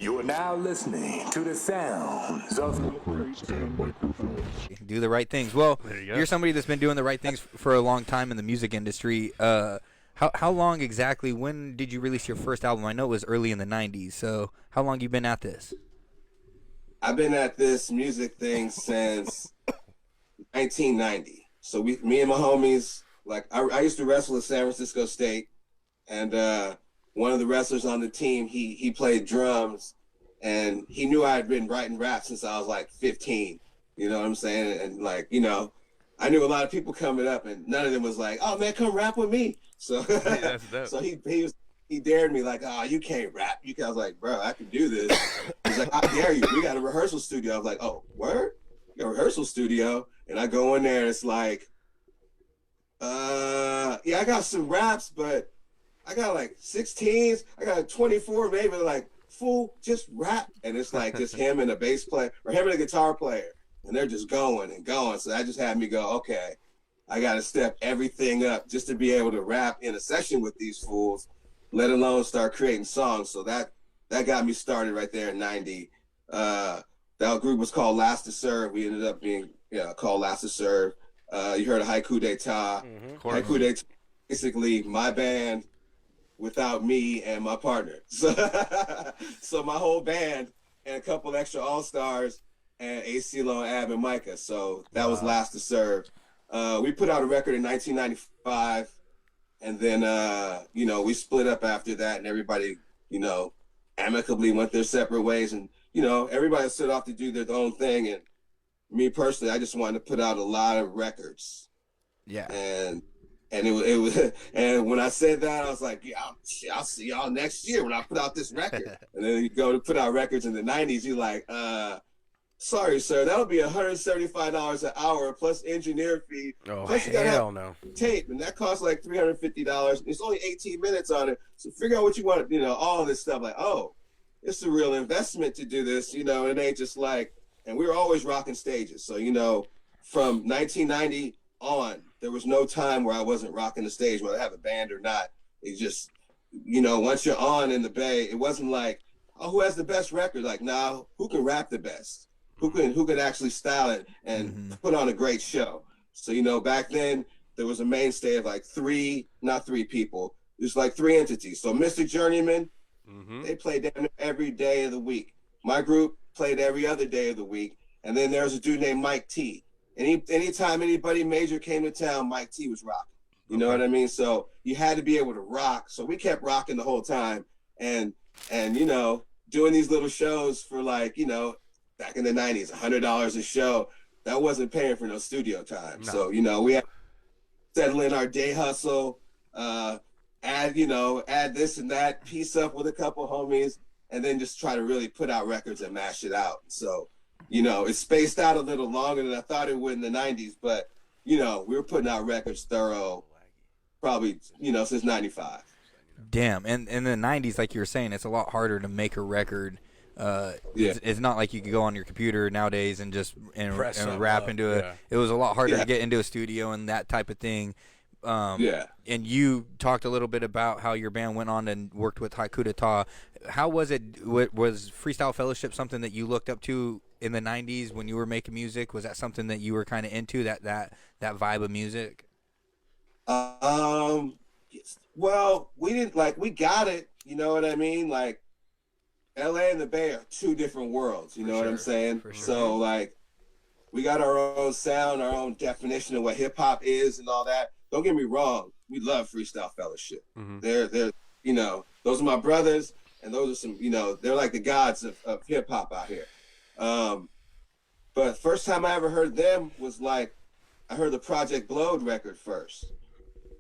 You are now listening to the sounds of Milkcrates Microphones. Do the right things. Well, There you go. you're somebody that's been doing the right things for a long time in the music industry. How long exactly? When did you release your first album? I know it was early in the '90s. So how long you been at this? I've been at this music thing since 1990. So me and my homies, like I used to wrestle at San Francisco State, and one of the wrestlers on the team, he played drums, and he knew I had been writing rap since I was like 15. You know what I'm saying? And like, you know, I knew a lot of people coming up, and none of them was like, "Oh man, come rap with me." So, so he dared me like, "Oh, you can't rap." I was like, "Bro, I can do this." He's like, "I dare you. We got a rehearsal studio." I was like, "Oh, word? You got a rehearsal studio?" And I go in there, and it's like, yeah, I got some raps, but I got like 16s. I got 24, maybe. Like, fool, just rap. And it's like just him and a bass player, or him and a guitar player, and they're just going and going. So that just had me go, okay, I got to step everything up just to be able to rap in a session with these fools, let alone start creating songs. So that got me started right there in 90. That group was called Last to Serve. We ended up being called Last to Serve. You heard of Haiku d'etat. Haiku d'etat, basically my band without me and my partner. So my whole band and a couple extra all-stars and AC Lone, Ab, and Micah. So that was Last to Serve. We put out a record in 1995, and then we split up after that, and everybody amicably went their separate ways, and everybody set off to do their own thing. And me personally, I just wanted to put out a lot of records. Yeah. And it was and when I said that, I was like, yeah, I'll see y'all next year when I put out this record. And then you go to put out records in the 90s, you're like, sorry, sir, that'll be $175 an hour plus engineer fee. Oh, plus you gotta hell have no. tape, and that costs like $350. It's only 18 minutes on it. So figure out what you want, all this stuff. Like, oh, it's a real investment to do this, it ain't just like, and we were always rocking stages. So, from 1990 on, there was no time where I wasn't rocking the stage, whether I have a band or not. It just, once you're on in the Bay, it wasn't like, oh, who has the best record? Like, nah, who can rap the best? Who can actually style it and put on a great show? So, back then there was a mainstay of like not three people. There's like three entities. So Mystic Journeyman, they played damn near every day of the week. My group played every other day of the week. And then there was a dude named Mike T. Anytime anybody major came to town, Mike T was rocking. You know what I mean? So you had to be able to rock. So we kept rocking the whole time. And doing these little shows for like, back in the 90s, $100 a show, that wasn't paying for no studio time. No. So, we had to settle in our day hustle, add this and that, piece up with a couple homies, and then just try to really put out records and mash it out. So, it spaced out a little longer than I thought it would in the 90s, but, we were putting out records thorough probably, since 95. Damn. And in the '90s, like you were saying, it's a lot harder to make a record. It's not like you could go on your computer nowadays and just and rap into it. It was a lot harder to get into a studio and that type of thing. And you talked a little bit about how your band went on and worked with Haiku d'etat. How was it? Was Freestyle Fellowship something that you looked up to in the '90s when you were making music? Was that something that you were kind of into, that vibe of music? Well, we didn't we got it. You know what I mean? Like, LA and the Bay are two different worlds. You know what I'm saying? For sure. So we got our own sound, our own definition of what hip hop is and all that. Don't get me wrong. We love Freestyle Fellowship. They're those are my brothers, and those are some, they're like the gods of hip hop out here. But first time I ever heard them was I heard the Project Blowed record first.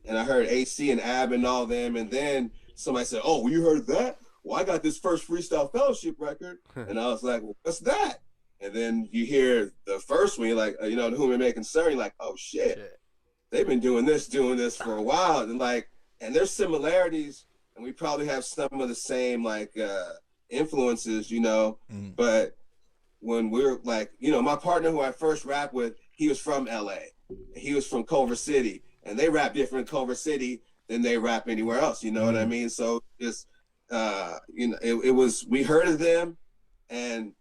And I heard AC and Ab and all them, and then somebody said, "Oh, well, you heard that? Well, I got this first Freestyle Fellowship record." And I was like, "Well, what's that?" And then you hear the first one, you're like, to whom it may concern, you're like, "Oh shit, they've been doing this for a while." And there's similarities, and we probably have some of the same influences, But when we're my partner who I first rapped with, he was from LA, he was from Culver City. And they rap different in Culver City than they rap anywhere else. You know what I mean? So you know, it was, we heard of them, and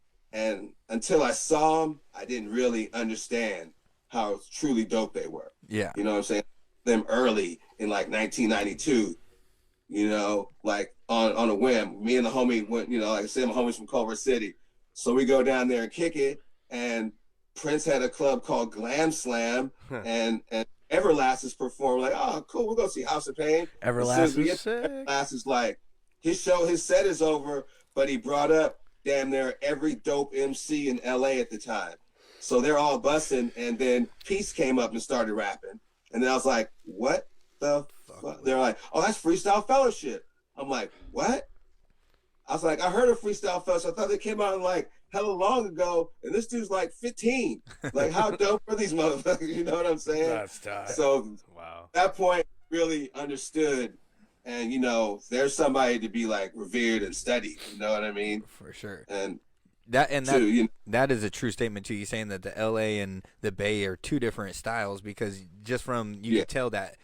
until I saw them, I didn't really understand how truly dope they were. Yeah. You know what I'm saying? Them early in like 1992, you know, like on a whim. Me and the homie went, you know, like I said, my homie's from Culver City. So we go down there and kick it, and Prince had a club called Glam Slam, and Everlast is performing. Like, oh, cool, we'll go see House of Pain. Everlast is sick. Everlast is like, his set is over, but he brought up damn near every dope MC in LA at the time. So they're all busting, and then Peace came up and started rapping. And then I was like, what the fuck? They're like, oh, that's Freestyle Fellowship. I'm like, what? I was like, I heard of Freestyle Fellowship. I thought they came out like hella long ago, and this dude's like 15. Like, how dope are these motherfuckers? You know what I'm saying? That's tight. So wow. At that point, really understood. And, you know, there's somebody to be like revered and studied. You know what I mean? For sure. And that that is a true statement too. You saying that the LA and the Bay are two different styles, because just from you can tell that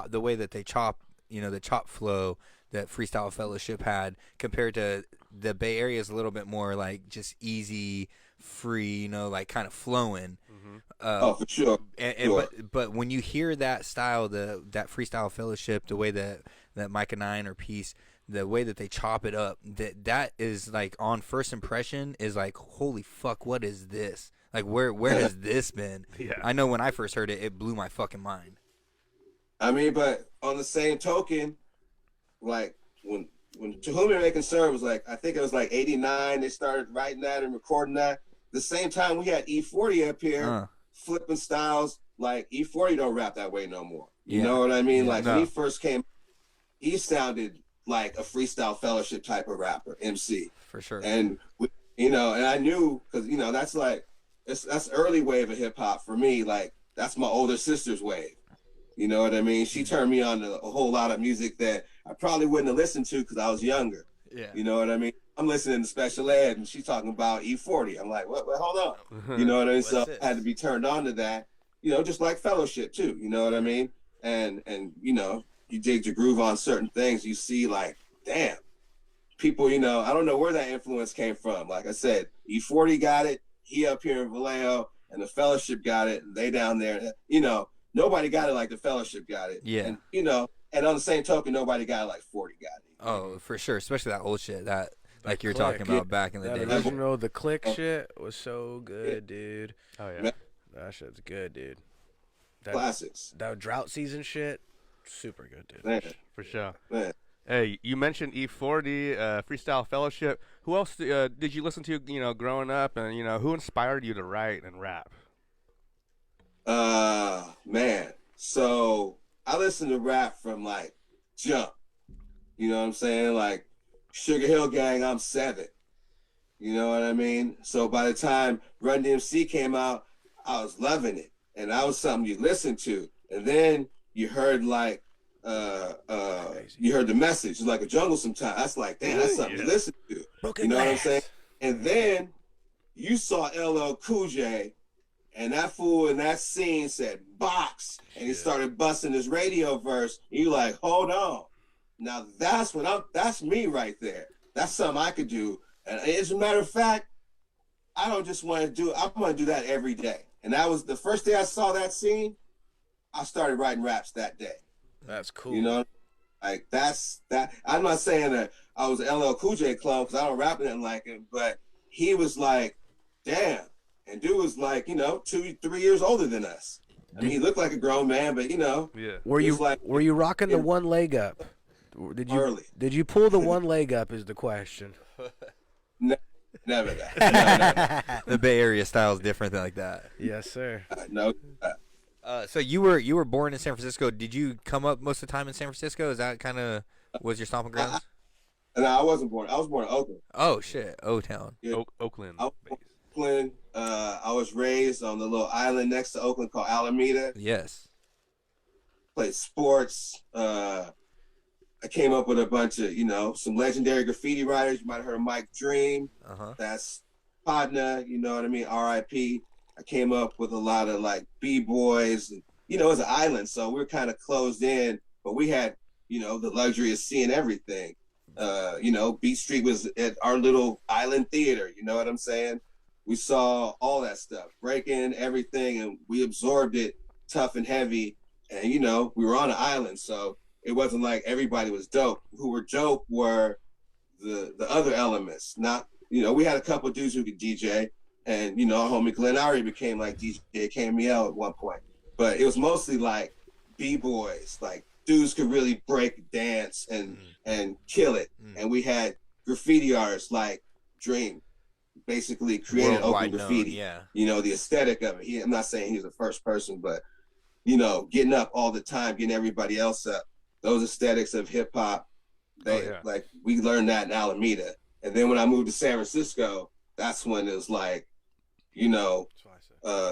the way that they chop, you know, the chop flow that Freestyle Fellowship had compared to the Bay Area is a little bit more like just easy, free, you know, like kind of flowing. Oh, for sure. But when you hear that style, that Freestyle Fellowship, the way that Micah 9 or Peace, the way that they chop it up, that is like on first impression is like, holy fuck, what is this? Like, where has this been? Yeah. I know when I first heard it, it blew my fucking mind. I mean, but on the same token, like when To Whom It May Concern was like, I think it was like 89, they started writing that and recording that. The same time we had E40 up here, flipping styles. Like, E40 don't rap that way no more. You know what I mean? Like, when he first came, he sounded like a Freestyle Fellowship type of rapper, MC. For sure. And, you know, and I knew, because, you know, that's like, that's early wave of hip hop for me. Like, that's my older sister's wave. You know what I mean? She turned me on to a whole lot of music that I probably wouldn't have listened to because I was younger. Yeah. You know what I mean? I'm listening to Special Ed, and she's talking about E40. I'm like, what? Hold on. You know what I mean? So I had to be turned on to that. You know, just like Fellowship too. You know what I mean? And you know, you dig your groove on certain things. You see, like, damn, people. You know, I don't know where that influence came from. Like I said, E40 got it. He up here in Vallejo, and the Fellowship got it. And they down there. You know, nobody got it like the Fellowship got it. Yeah. And, you know, and on the same token, nobody got it like 40 got it. Oh, for sure. Especially that old shit that like you're talking about back in the day. Original, the click shit was so good, dude. Oh yeah, that shit's good, dude. Classics. That drought season shit, super good, dude. Man. for sure. Man. Hey, you mentioned E40, Freestyle Fellowship. Who else did you listen to, you know, growing up, and, you know, who inspired you to write and rap? Man. So I listened to rap from like jump. You know what I'm saying? Like Sugar Hill Gang, I'm 7. You know what I mean? So by the time Run DMC came out, I was loving it. And that was something you listened to. And then you heard like you heard The Message, like a jungle sometimes. That's like, damn, that's something to listen to. You know what I'm saying? And then you saw LL Cool J, and that fool in that scene said box, and he started busting his radio verse. And you like, hold on. Now that's me right there. That's something I could do. And as a matter of fact, I don't just want to do it. I'm going to do that every day. And that was the first day I saw that scene. I started writing raps that day. That's cool. You know, like that's that. I'm not saying that I was an LL Cool J clone because I don't rap nothing like him, but he was like, damn. And dude was like, you know, 2-3 years older than us. I mean, he looked like a grown man, but you know, Were you rocking the one leg up? Did you pull the one leg up? Is the question. Never that. No. The Bay Area style is different than like that. Yes, sir. No. So you were born in San Francisco. Did you come up most of the time in San Francisco? Is that kind of was your stomping grounds? No, I wasn't born. I was born in Oakland. Oh shit, O-Town. Yeah. Oakland. Oakland. I was raised on the little island next to Oakland called Alameda. Yes. Played sports. I came up with a bunch of, you know, some legendary graffiti writers. You might have heard of Mike Dream. That's Podna, you know what I mean? R.I.P. I came up with a lot of like B-boys. And, you know, it was an island, so we were kind of closed in, but we had, you know, the luxury of seeing everything. You know, Beat Street was at our little island theater. You know what I'm saying? We saw all that stuff, breaking everything, and we absorbed it tough and heavy. And, you know, we were on an island, so it wasn't like everybody was dope. Who were dope were the other elements. Not, you know, we had a couple dudes who could DJ, and, you know, our homie Glenari became like DJ KML at one point. But it was mostly like B-boys, like dudes could really break dance and kill it. And we had graffiti artists like Dream, basically created Oakland graffiti. Yeah. You know, the aesthetic of it. I'm not saying he's the first person, but, you know, getting up all the time, getting everybody else up. Those aesthetics of hip hop, like we learned that in Alameda. And then when I moved to San Francisco, that's when it was like, you know,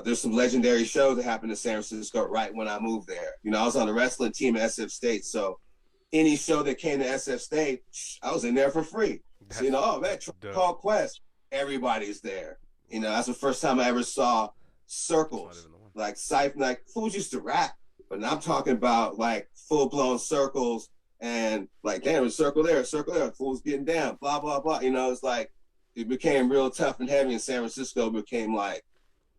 there's some legendary shows that happened in San Francisco right when I moved there. You know, I was on the wrestling team at SF State, so any show that came to SF State, I was in there for free. So, you know, oh man, Call Quest, everybody's there. You know, that's the first time I ever saw circles, like fools used to rap, but I'm talking about like full blown circles and like, damn, a circle there, fools getting down, blah blah blah. You know, it's like it became real tough and heavy in San Francisco. Became like,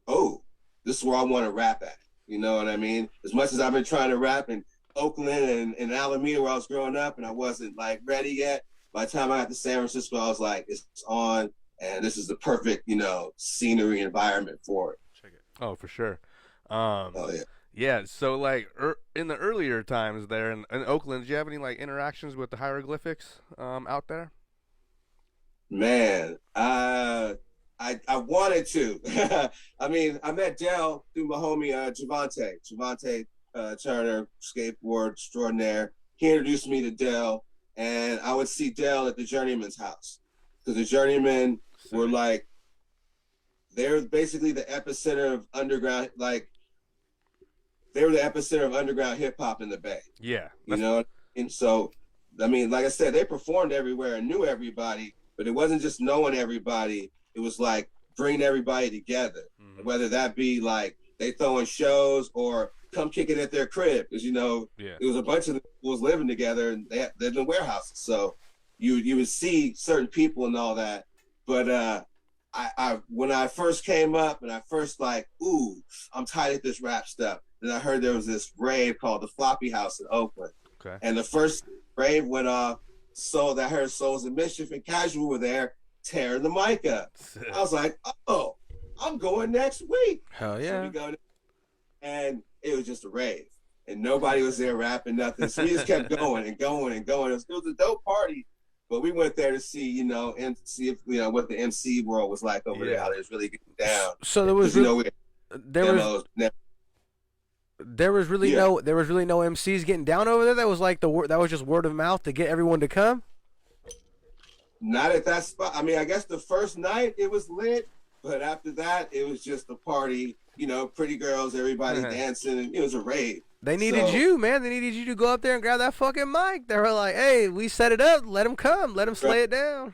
oh, this is where I want to rap at. You know what I mean? As much as I've been trying to rap in Oakland and Alameda where I was growing up, and I wasn't like ready yet. By the time I got to San Francisco, I was like, it's on, and this is the perfect, you know, scenery environment for it. Check it. Oh, for sure. Oh yeah. Yeah. So like in the earlier times there in Oakland, did you have any like interactions with the hieroglyphics out there? Man, I wanted to. I mean, I met Dell through my homie Javante Turner, skateboard extraordinaire. He introduced me to Dell, and I would see Dell at the Journeyman's house because the Journeymen were like, they're basically the epicenter of underground, like they were the epicenter of underground hip hop in the Bay. Yeah, you know, and so I mean, like I said, they performed everywhere and knew everybody, but it wasn't just knowing everybody. It was like bringing everybody together, whether that be like they throwing shows or come kick it at their crib, because, you know, it was a bunch of the fools living together and they lived in warehouses. So you would see certain people and all that. But I when I first came up and I first like, ooh, I'm tired of this rap stuff. Then I heard there was this rave called the Floppy House in Oakland. Okay. And the first rave went off, so I heard Souls of Mischief and Casual were there tearing the mic up. I was like, oh, I'm going next week. Hell yeah. So we go, and it was just a rave. And nobody was there rapping nothing. So we just kept going and going and going. It was a dope party. But we went there to see, you know, and see if, you know, what the MC world was like over there, how they was really getting down. So there was, there was really no MCs getting down over there. That was like that was just word of mouth to get everyone to come. Not at that spot. I mean, I guess the first night it was lit, but after that it was just a party. You know, pretty girls, everybody dancing, and it was a rave. They needed you, man. They needed you to go up there and grab that fucking mic. They were like, "Hey, we set it up. Let them come. Let them slay it down."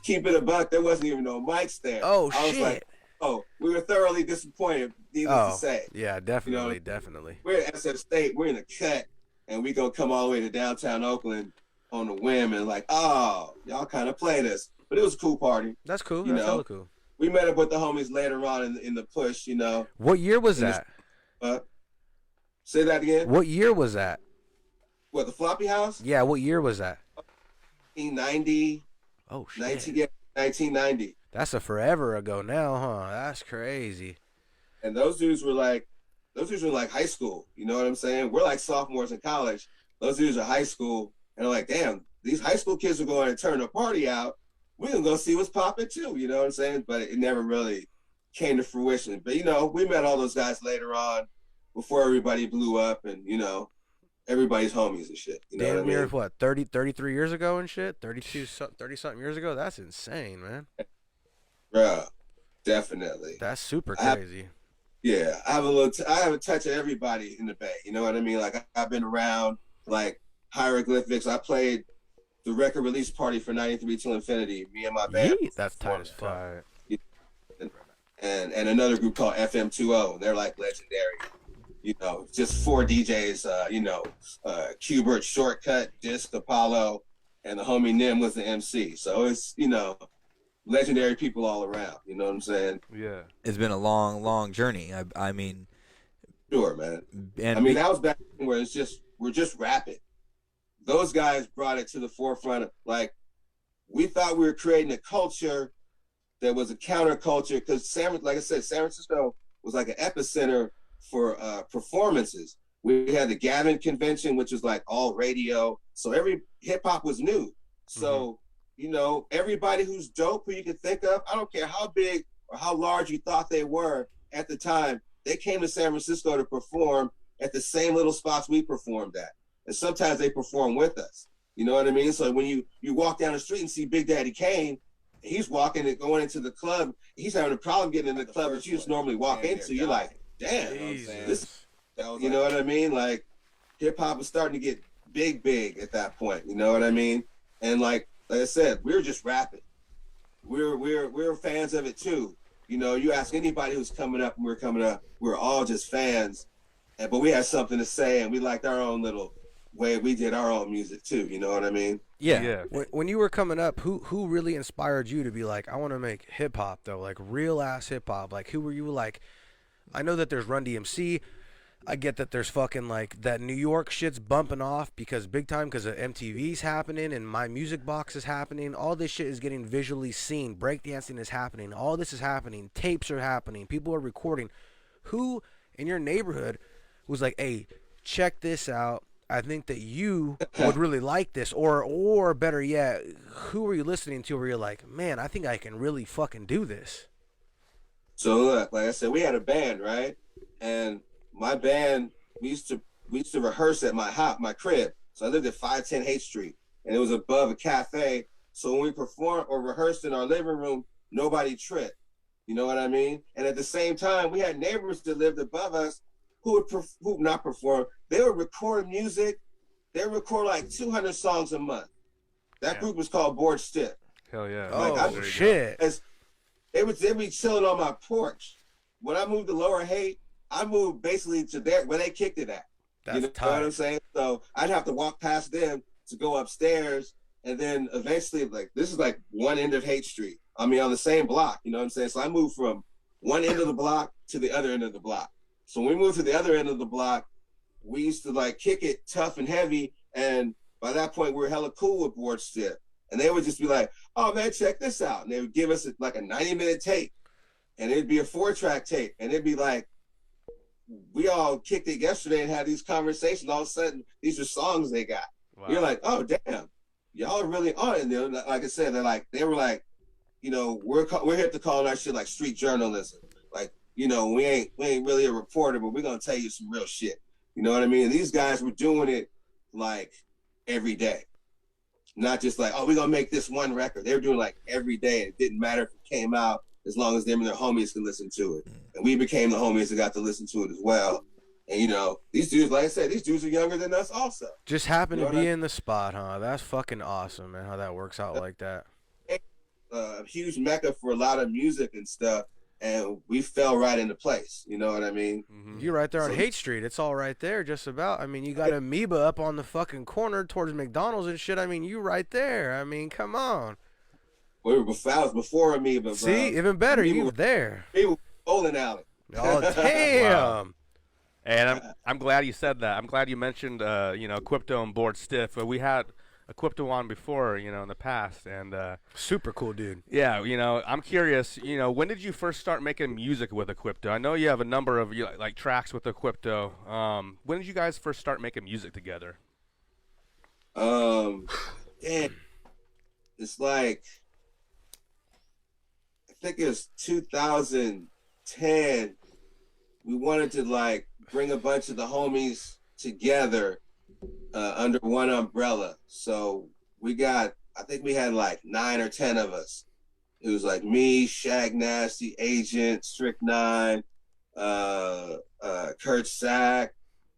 Keep it a buck. There wasn't even no mics there. Oh I was shit! Like, oh, we were thoroughly disappointed. Needless to say. Yeah, definitely, you know, definitely. We're at SF State. We're in the cut, and we gonna come all the way to downtown Oakland on a whim, and like, oh, y'all kind of played us, but it was a cool party. That's cool. That's hella cool. We met up with the homies later on in the push, you know. What year was that? Say that again. What year was that? What, the Floppy House? Yeah, what year was that? 1990. Oh shit. 1990. That's a forever ago now, huh? That's crazy. And those dudes were like high school. You know what I'm saying? We're like sophomores in college. Those dudes are high school, and they're like, damn, these high school kids are going to turn the party out. We're gonna go see what's popping too, you know what I'm saying? But it never really came to fruition. But, you know, we met all those guys later on before everybody blew up, and, you know, everybody's homies and shit. You know damn what I mean? Near what, 33 years ago and shit? 30-something years ago? That's insane, man. Bruh, definitely. That's super crazy. I have a touch of everybody in the Bay. You know what I mean? Like, I've been around, like, hieroglyphics. I played the record release party for 93 Till Infinity, me and my band. That's tight as fuck. And another group called FM20. They're like legendary. You know, just 4 DJs, you know, Qbert, Shortcut, Disc, Apollo, and the homie Nim was the MC. So it's, you know, legendary people all around. You know what I'm saying? Yeah. It's been a long, long journey. I mean, sure, man. And I mean, that was back where we're just rapping. Those guys brought it to the forefront of, like, we thought we were creating a culture that was a counterculture, because like I said, San Francisco was like an epicenter for performances. We had the Gavin convention, which was like all radio. So every hip hop was new. So, you know, everybody who's dope, who you can think of, I don't care how big or how large you thought they were at the time, they came to San Francisco to perform at the same little spots we performed at. And sometimes they perform with us. You know what I mean? So when you walk down the street and see Big Daddy Kane, he's walking and going into the club, he's having a problem getting in the club that you just normally walk into. You're like, damn, this, you know what I mean? Like, hip hop was starting to get big at that point. You know what I mean? And like I said, we were just rapping. We're fans of it too. You know, you ask anybody who's coming up and we're coming up, we're all just fans. But we had something to say, and we liked our own little way we did our own music too. You know what I mean? Yeah. When you were coming up, who really inspired you to be like, I want to make hip hop though, like real ass hip hop? Like, who were you like? I know that there's Run DMC. I get that there's fucking like that New York shit's bumping off because big time, because of MTV's happening and My Music Box is happening. All this shit is getting visually seen. Breakdancing is happening. All this is happening. Tapes are happening. People are recording. Who in your neighborhood was like, hey, check this out? I think that you would really like this, or better yet, who were you listening to where you're like, man, I think I can really fucking do this? So look, like I said, we had a band, right? And my band, we used to rehearse at my crib. So I lived at 510 Haight Street, and it was above a cafe. So when we performed or rehearsed in our living room, nobody tripped. You know what I mean? And at the same time, we had neighbors that lived above us who would not perform. They would record music. They would record like 200 songs a month. That group was called Board Stiff. Hell yeah. Oh, shit. They'd be chilling on my porch. When I moved to Lower Haight, I moved basically to where they kicked it at. That's you know tight. what I'm saying? So I'd have to walk past them to go upstairs. And then eventually, like, this is like one end of Haight Street. I mean, on the same block, you know what I'm saying? So I moved from one end of the block to the other end of the block. So when we moved to the other end of the block, we used to like kick it tough and heavy. And by that point, we were hella cool with Board Stiff. And they would just be like, oh man, check this out. And they would give us like a 90-minute tape. And it'd be a 4-track tape. And it'd be like, we all kicked it yesterday and had these conversations. All of a sudden, these are songs they got. Wow. You're like, oh damn, y'all are really on it. And like I said, they were like, you know, we're hip to calling our shit like street journalism. Like, you know, we ain't really a reporter, but we're gonna tell you some real shit. You know what I mean? And these guys were doing it like every day, not just like, oh, we're gonna make this one record. They were doing like every day. It didn't matter if it came out, as long as them and their homies could listen to it. And we became the homies that got to listen to it as well. And you know, these dudes, like I said, these dudes are younger than us also. Just happened to be in the spot, huh? That's fucking awesome, man, how that works out like that. A huge mecca for a lot of music and stuff. And we fell right into place. You know what I mean? Mm-hmm. You're right there on Haight Street. It's all right there, just about. I mean, you got Amoeba up on the fucking corner towards McDonald's and shit. I mean, you right there. I mean, come on. We were before Amoeba, bro. See, even better. You were there. We were bowling alley. Oh, damn. Wow. And I'm glad you said that. I'm glad you mentioned, you know, Crypto and Board Stiff. We had a Crypto on before, you know, in the past, and super cool dude. Yeah, you know, I'm curious, you know, when did you first start making music with Crypto? I know you have a number of like tracks with Crypto. When did you guys first start making music together? Damn, it's like, I think it was 2010. We wanted to like bring a bunch of the homies together under one umbrella. So we got, I think we had like 9 or 10 of us. It was like me, Shag Nasty, Agent, Strict 9, Kurt Sack,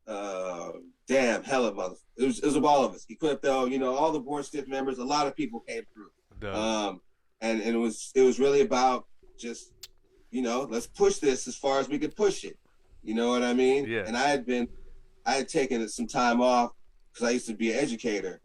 damn, hella mother. It was all of us. Eclipto, you know, all the Board Stiff members, a lot of people came through. And it was really about just, you know, let's push this as far as we could push it. You know what I mean? Yeah. And I had taken some time off because I used to be an educator.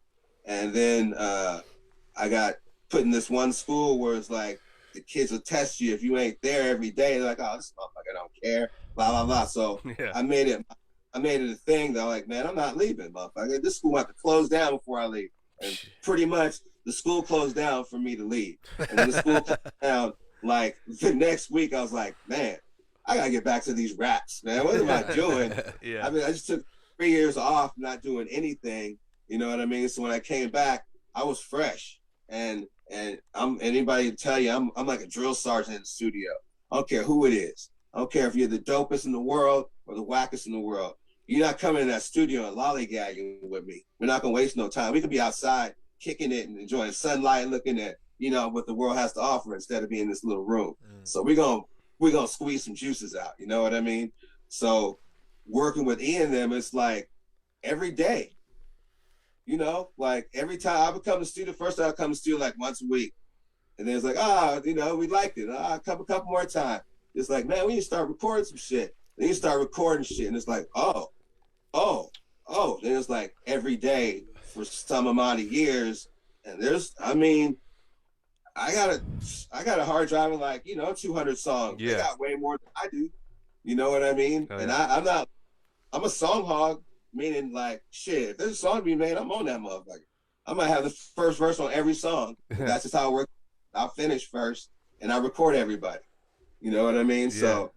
And then I got put in this one school where it's like the kids will test you if you ain't there every day. They're like, oh, this motherfucker don't care, blah blah blah. So I made it a thing that I'm like, man, I'm not leaving, motherfucker. This school have to close down before I leave. And pretty much the school closed down for me to leave. And when the school closed down, like the next week, I was like, man, I gotta get back to these raps, man. What am I doing? I mean, I just took 3 years off, not doing anything. You know what I mean? So when I came back, I was fresh. And anybody tell you I'm like a drill sergeant in the studio. I don't care who it is. I don't care if you're the dopest in the world or the wackest in the world. You're not coming in that studio and lollygagging with me. We're not gonna waste no time. We could be outside kicking it and enjoying sunlight, looking at, you know, what the world has to offer instead of being in this little room. So we're gonna squeeze some juices out. You know what I mean? So working with Ian and them, it's like every day. You know, like every time I would come to the studio, first I would come to the studio like once a week. And then it's like, you know, we liked it. Come a couple more times. It's like, man, we need to start recording some shit. Then you start recording shit. And it's like, oh. Then it's like every day for some amount of years. And I got a hard drive of like, you know, 200 songs. They got way more than I do. You know what I mean? And I'm a song hog. Meaning, like, shit, if there's a song to be made, I'm on that motherfucker. I might have the first verse on every song. That's just how it works. I'll finish first, and I record everybody. You know what I mean? Yeah. So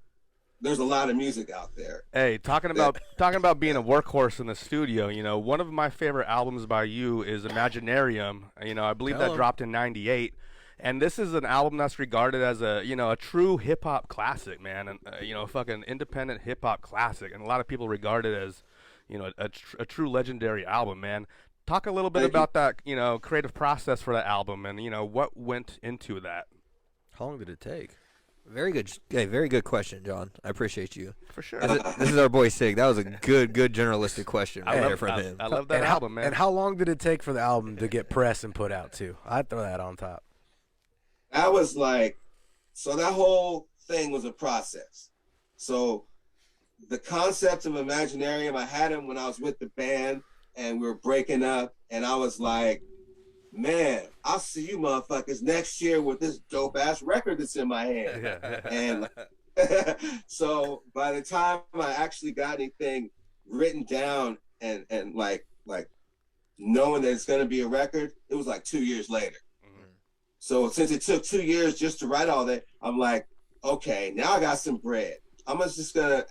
there's a lot of music out there. Hey, talking about being a workhorse in the studio, you know, one of my favorite albums by you is Imaginarium. You know, I believe that dropped in '98. And this is an album that's regarded as a true hip-hop classic, man. And, a fucking independent hip-hop classic. And a lot of people regard it as, you know, a true legendary album, man. Talk a little bit about that, you know, creative process for that album and, you know, what went into that. How long did it take? Very good question, John. I appreciate you. For sure. This is our boy Sig. That was a good journalistic question from him. I love that album, man. And how long did it take for the album to get pressed and put out, too? I'd throw that on top. That was like, so that whole thing was a process. So the concept of Imaginarium, I had him when I was with the band and we were breaking up, and I was like, man, I'll see you motherfuckers next year with this dope ass record that's in my hand. And so by the time I actually got anything written down and like knowing that it's gonna be a record, it was like 2 years later. So since it took 2 years just to write all that, I'm like, okay, now I got some bread. I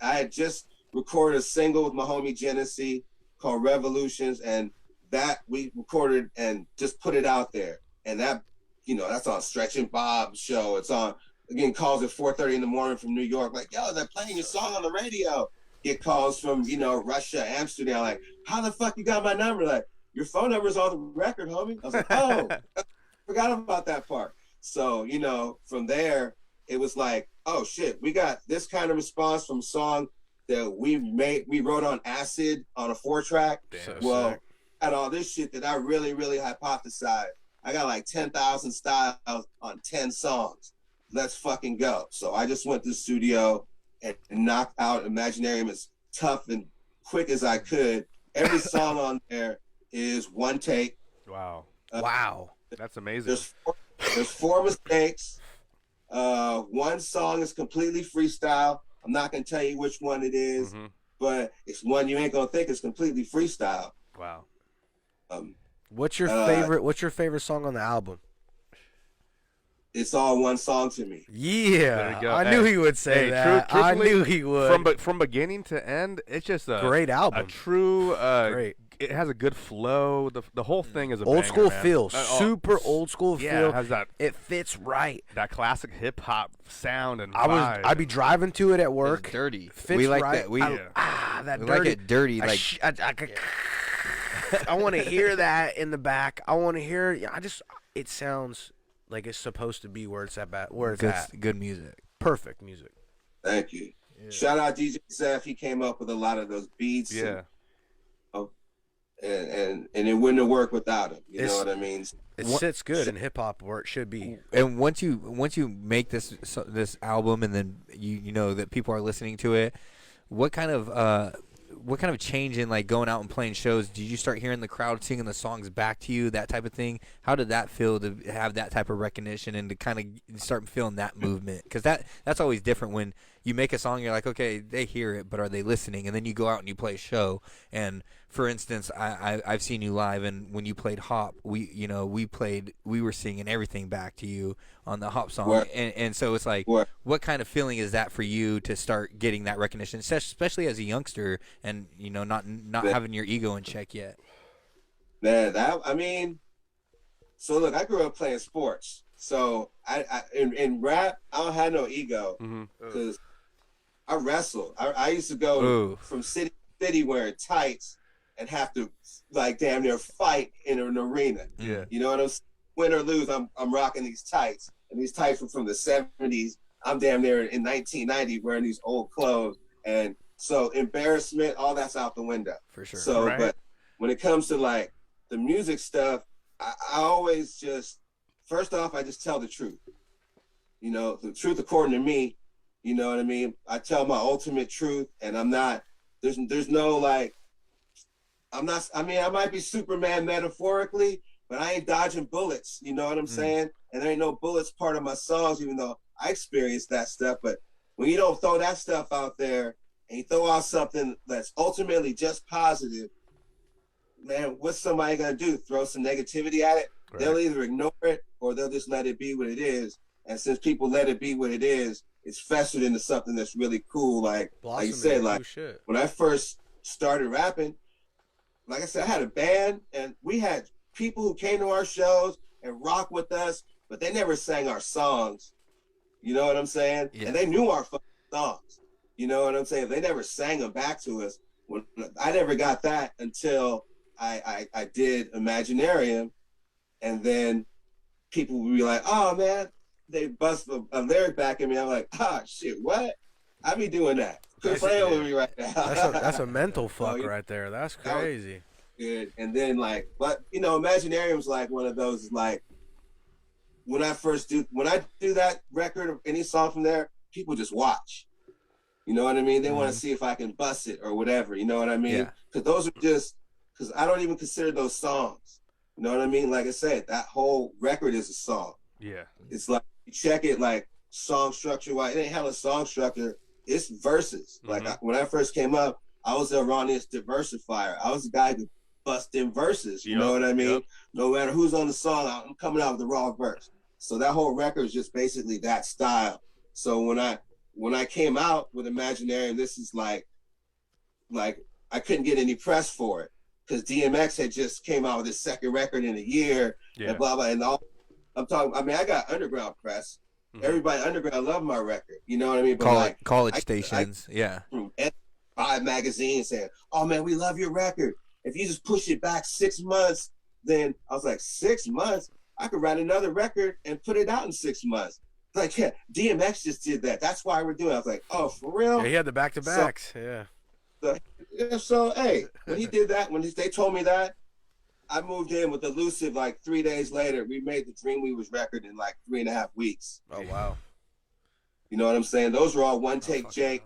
had just recorded a single with my homie Genesee called Revolutions, and that we recorded and just put it out there. And that, you know, that's on Stretch and Bob's show. It's on, again, calls at 4:30 in the morning from New York, like, yo, they're playing your song on the radio. Get calls from, you know, Russia, Amsterdam, like, how the fuck you got my number? Like, your phone number's on the record, homie. I was like, oh, forgot about that part. So, you know, from there, it was like, oh shit, we got this kind of response from a song that we wrote on acid on a 4-track. Well, at all this shit that I really, really hypothesized. I got like 10,000 styles on 10 songs. Let's fucking go. So I just went to the studio and knocked out Imaginarium as tough and quick as I could. Every song on there is one take. Wow. Wow. That's amazing. There's 4 mistakes. One song is completely freestyle. I'm not gonna tell you which one it is, but it's one you ain't gonna think is completely freestyle. Wow. What's your favorite song on the album? It's all one song to me. Yeah, there you go. I knew he would say that. I knew he would. From beginning to end, it's just a great album. A true great. It has a good flow. The whole thing is a old banger, school man. feel, super old school feel. Yeah, it has that. It fits right. That classic hip hop sound and vibe. I'd be driving to it at work. It's dirty. Fits we like right. that. We that we dirty. like it dirty. I want to hear that in the back. I want to hear. It sounds like it's supposed to be where it's at. Good music. Perfect music. Thank you. Yeah. Shout out DJ Zeph. He came up with a lot of those beats. Yeah. And it wouldn't have worked without him. You know what I mean? It sits good in hip hop where it should be. And once you make this album, and then you know that people are listening to it, what kind of of change in like going out and playing shows? Did you start hearing the crowd singing the songs back to you, that type of thing? How did that feel to have that type of recognition and to kind of start feeling that movement? Because that's always different when you make a song, you're like, okay, they hear it, but are they listening? And then you go out and you play a show. And for instance, I've seen you live, and when you played Hop, we were singing everything back to you on the Hop song. And so it's like, what kind of feeling is that for you to start getting that recognition, especially as a youngster, and not having your ego in check yet? Man, so look, I grew up playing sports. So in rap, I don't have no ego because I wrestled. I used to go from city to city wearing tights and have to like damn near fight in an arena. Yeah. You know what I'm saying? Win or lose, I'm rocking these tights. And these tights were from the 70s. I'm damn near in 1990 wearing these old clothes. And so embarrassment, all that's out the window. For sure. So, but when it comes to like the music stuff, I always just, first off, I just tell the truth. The truth according to me, you know what I mean? I tell my ultimate truth, and I'm not, there's no like, I might be Superman metaphorically, but I ain't dodging bullets, you know what I'm saying? And there ain't no bullets part of my songs, even though I experienced that stuff. But when you don't throw that stuff out there and you throw out something that's ultimately just positive, man, what's somebody gonna do? Throw some negativity at it? Right. They'll either ignore it or they'll just let it be what it is. And since people let it be what it is, it's festered into something that's really cool. Like you said, like when I first started rapping, like I said, I had a band and we had people who came to our shows and rock with us, but they never sang our songs. You know what I'm saying? Yeah. And they knew our fucking songs. You know what I'm saying? They never sang them back to us. I never got that until I did Imaginarium, and then people would be like, "Oh man," they bust a lyric back at me. I'm like, "Ah, shit, what? I be doing that. Quit playing with me right now." That's a mental fuck right there. That's crazy. Good. And then but Imaginarium's like one of those like when I do that record or any song from there, people just watch. You know what I mean? They want to see if I can bust it or whatever. You know what I mean? Because those are just because I don't even consider those songs. You know what I mean? Like I said, that whole record is a song. Yeah. It's like you check it like song structure wise. It ain't hella song structure. It's verses. Like when I first came up, I was a Roneous Da Versifier. I was the guy who bust in verses. You know what I mean? No matter who's on the song, I'm coming out with the raw verse. So that whole record is just basically that style. So when I came out with Imaginarium, this is like I couldn't get any press for it because DMX had just came out with his second record in a year and blah blah and all. I got underground press. Everybody underground loved my record. You know what I mean? But college stations, from Five magazine saying, "Oh man, we love your record. If you just push it back 6 months," then I was like, 6 months? I could write another record and put it out in 6 months. Like, yeah, DMX just did that. That's why we're doing it. I was like, oh, for real? Yeah, he had the back-to-backs, So, hey, when he did that, they told me that, I moved in with Elusive like 3 days later. We made the Dreamweavers record in like 3.5 weeks. Oh, wow. You know what I'm saying? Those were all one-take Jake.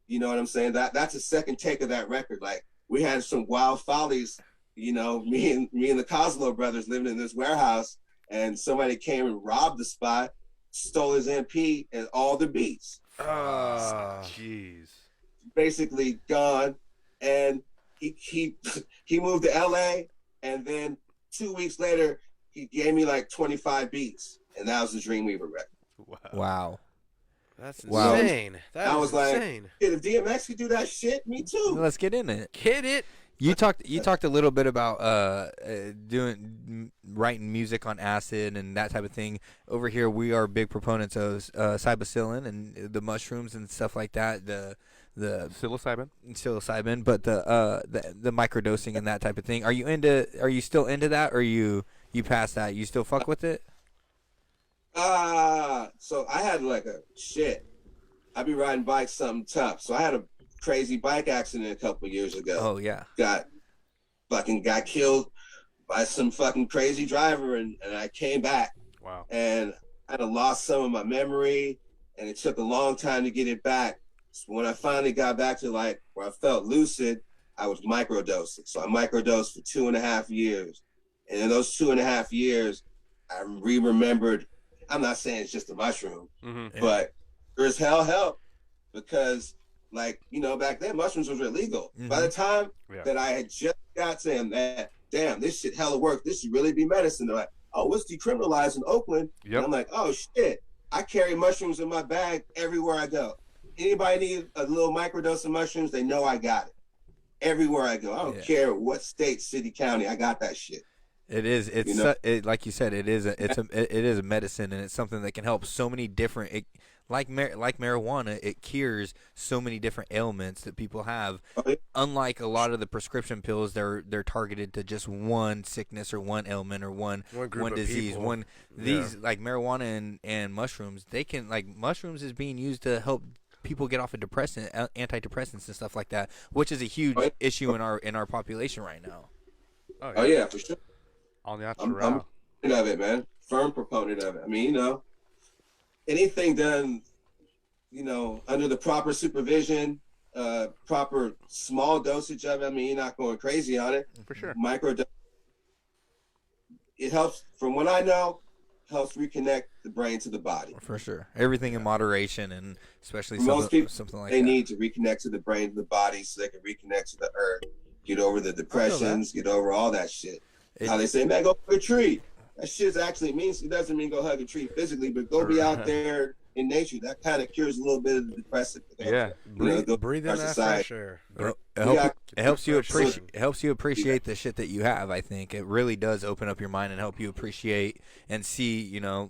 You know what I'm saying? That's a second take of that record. Like, we had some wild follies, me and the Coslow brothers living in this warehouse, and somebody came and robbed the spot, stole his MP and all the beats. Oh, jeez. Basically gone, and he moved to LA, and then 2 weeks later he gave me like 25 beats, and that was the Dreamweaver record. Wow. That's insane. I was insane. Like, if DMX could do that shit, me too. Let's get in it. Get it. You talked a little bit about writing music on acid and that type of thing. Over here, we are big proponents of psilocybin and the mushrooms and stuff like that. The psilocybin, but the microdosing and that type of thing. Are you still into that, or you past that? You still fuck with it? So I had I'd be riding bikes something tough. So I had a crazy bike accident a couple of years ago. Oh yeah. Got killed by some fucking crazy driver, and I came back. Wow. And I had lost some of my memory, and it took a long time to get it back. So when I finally got back to like where I felt lucid, I was microdosing. So I microdosed for 2.5 years. And in those 2.5 years, I remembered, I'm not saying it's just a mushroom, but there's hell help because, like, you know, back then mushrooms was illegal. By the time that I had just got saying that, damn, this shit hella work. This should really be medicine. They're like, oh, what's decriminalized in Oakland? And I'm like, oh shit, I carry mushrooms in my bag everywhere I go. Anybody need a little microdose of mushrooms? They know I got it. Everywhere I go. I don't care what state, city, county, I got that shit. It is. It's you know? Like you said. It is a medicine, and it's something that can help so many different. Like marijuana, it cures so many different ailments that people have. Unlike a lot of the prescription pills, they're targeted to just one sickness or one ailment or one disease. These like marijuana and mushrooms, they can mushrooms is being used to help people get off of antidepressants and stuff like that, which is a huge issue in our population right now. Oh yeah, for sure. On the I'm a proponent of it, man. Firm proponent of it. I mean, you know, anything done, you know, under the proper supervision, proper small dosage of it. I mean, you're not going crazy on it. For sure. Microdose. It helps, from what I know, helps reconnect the brain to the body. For sure. Everything in moderation, and especially most people, something like they that. need to reconnect to the brain, to the body, so they can reconnect to the earth, get over the depressions, get over all that shit. How they say, man, go hug a tree. That shit actually means, it doesn't mean go hug a tree physically, but go be out there in nature. That kind of cures a little bit of the depressive. Breathe in that fresh air. It helps you appreciate the shit that you have. I think it really does open up your mind and help you appreciate and see, you know,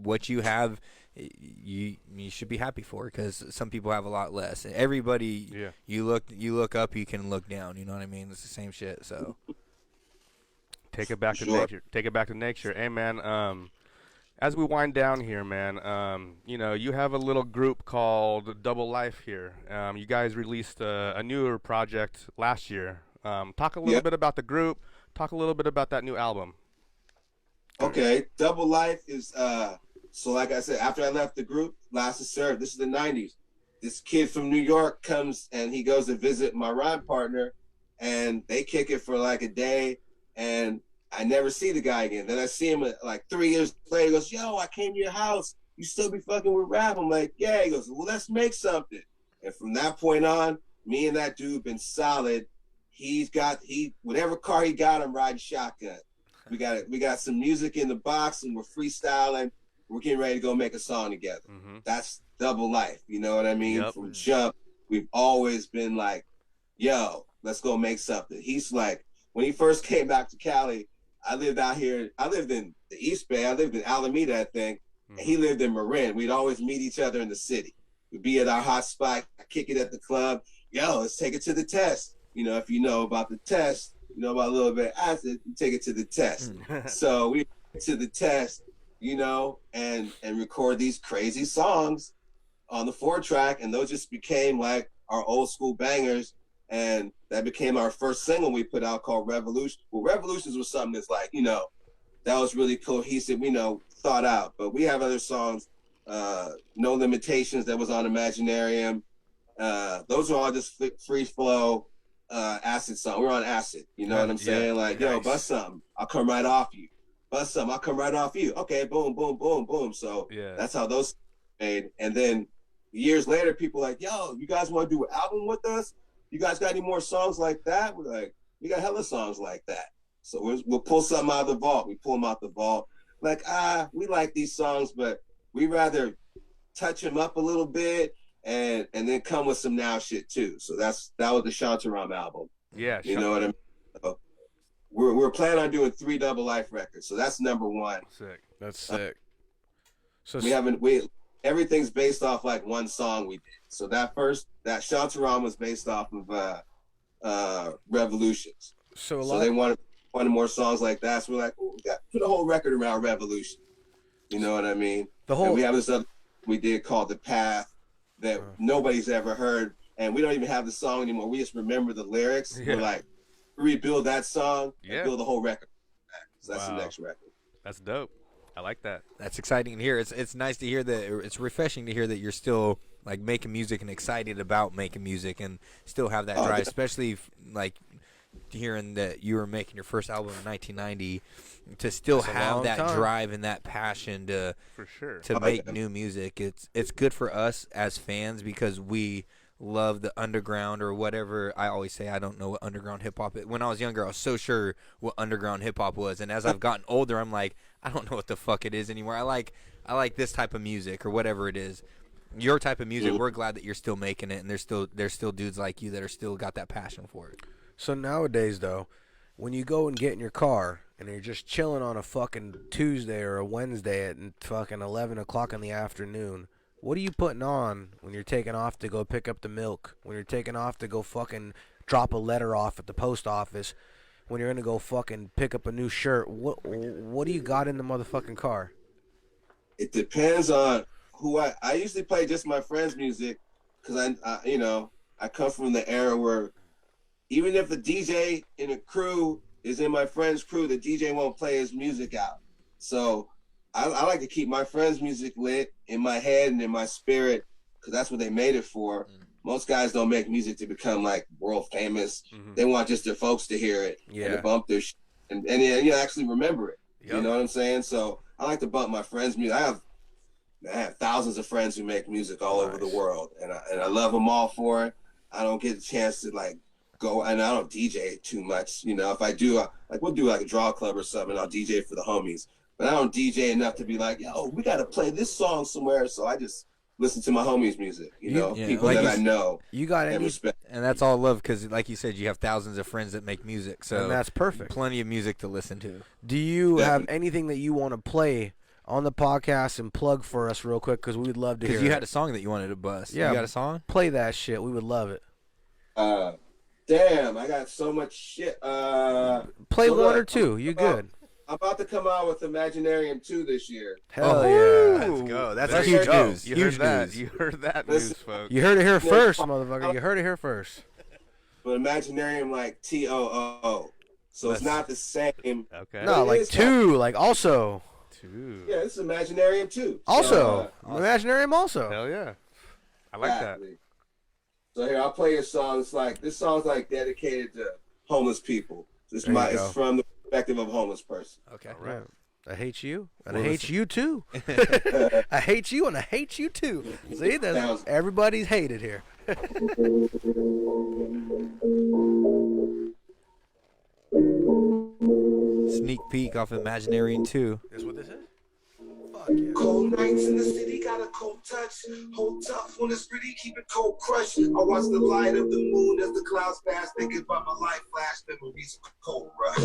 what you have. You should be happy for, because some people have a lot less. Everybody, you look up, you can look down. You know what I mean? It's the same shit. So. Take it back to nature. Take it back to nature. Hey, man, as we wind down here, man, you know, you have a little group called Double Life here. You guys released a newer project last year. Talk a little bit about the group. Talk a little bit about that new album. Okay. Double Life is, so like I said, after I left the group, Last to Serve, this is the 90s. This kid from New York comes and he goes to visit my rhyme partner, and they kick it for like a day. And I never see the guy again. Then I see him like 3 years later. He goes, yo, I came to your house. You still be fucking with rap? I'm like, yeah. He goes, well, let's make something. And from that point on, me and that dude been solid. Whatever car he got, I'm riding shotgun. We got some music in the box, and we're freestyling. We're getting ready to go make a song together. That's Double Life. You know what I mean? From jump, we've always been like, yo, let's go make something. He's like, when he first came back to Cali, I lived out here. I lived in the East Bay. I lived in Alameda, I think. And he lived in Marin. We'd always meet each other in the city. We'd be at our hot spot. I kick it at the club. Yo, let's take it to the test. You know, if you know about the test, you know about a little bit of acid, you take it to the test. So we went to the test, you know, and record these crazy songs on the 4-track. And those just became like our old school bangers. And that became our first single we put out, called Revolution. Well, Revolutions was something that's like, you know, that was really cohesive, you know, thought out. But we have other songs, No Limitations, that was on Imaginarium. Those are all just free flow, acid songs. We're on acid, you know what I'm saying? Like, yo, bust something, I'll come right off you. Bust something, I'll come right off you. Okay, boom, boom, boom, boom. So that's how those made. And then years later, people like, yo, you guys want to do an album with us? You guys got any more songs like that? We're like, we got hella songs like that. So we'll pull something out of the vault. We pull them out the vault. Like, we like these songs, but we rather touch them up a little bit and then come with some now shit too. So that was the Shoutout album. Yeah, you know what I mean? So we're planning on doing 3 Double Life records. So that's number 1. Sick. That's sick. So everything's based off like one song we did. So that Shoutout was based off of Revolutions. So they wanted more songs like that. So we're like, we got put a whole record around Revolution. You know what I mean? And we have this other we did called The Path that nobody's ever heard, and we don't even have the song anymore. We just remember the lyrics. We're like, rebuild that song and build the whole record. So that's the next record. That's dope. I like that. That's exciting to hear. It's nice to hear that. It's refreshing to hear that you're still like making music and excited about making music and still have that drive, especially like hearing that you were making your first album in 1990, to still have that drive and that passion to make new music. It's good for us as fans because we love the underground or whatever. I always say I don't know what underground hip hop is. When I was younger, I was so sure what underground hip hop was, and as I've gotten older, I'm like, I don't know what the fuck it is anymore. I like this type of music or whatever it is. Your type of music. We're glad that you're still making it, and there's still dudes like you that are still got that passion for it. So nowadays, though, when you go and get in your car and you're just chilling on a fucking Tuesday or a Wednesday at fucking 11 o'clock in the afternoon, what are you putting on when you're taking off to go pick up the milk? When you're taking off to go fucking drop a letter off at the post office? When you're gonna go fucking pick up a new shirt? What do you got in the motherfucking car? It depends on who I usually play just my friends' music because I come from the era where even if the DJ in a crew is in my friend's crew, the DJ won't play his music out. So I like to keep my friends' music lit in my head and in my spirit because that's what they made it for. Most guys don't make music to become like world famous. They want just their folks to hear it and to bump their shit and you actually remember it. Yep. You know what I'm saying? So I like to bump my friends' music. I have thousands of friends who make music all over the world, and I love them all for it. I don't get a chance to like go, and I don't DJ too much. You know, if I do, we'll do like a draw club or something. I'll DJ for the homies, but I don't DJ enough to be like, yo, we got to play this song somewhere. So I just listen to my homies' music. You know, people like that I know. You got any respect, and that's all love because, like you said, you have thousands of friends that make music. So and that's perfect. Plenty of music to listen to. Do you have anything that you want to play on the podcast and plug for us real quick? Because we would love to hear. Because you had a song that you wanted to bust. Yeah, you got a song? Play that shit. We would love it. Damn, I got so much shit. Play one or two. You good? I'm about to come out with Imaginarium 2 this year. Hell yeah. Let's go. That's huge news. You heard that news, folks. You heard it here first, motherfucker. You heard it here first. But Imaginarium like TOO. So it's not the same. Okay. No, like two. Like also. Two. Yeah, it's Imaginarium 2. Also. Imaginarium also. Hell yeah. I like that. So here, I'll play a song. This song's like dedicated to homeless people. It's from the perspective of a homeless person. Okay. All right. I hate you, and I hate you too. I hate you, and I hate you too. See, everybody's hated here. Sneak peek off Imaginarium 2. That's what this is? Yeah. Cold nights in the city, got a cold touch. Hold tough when it's pretty, keep it cold crush. I watch the light of the moon as the clouds pass. Thinking about my life flash, memories of cold rush.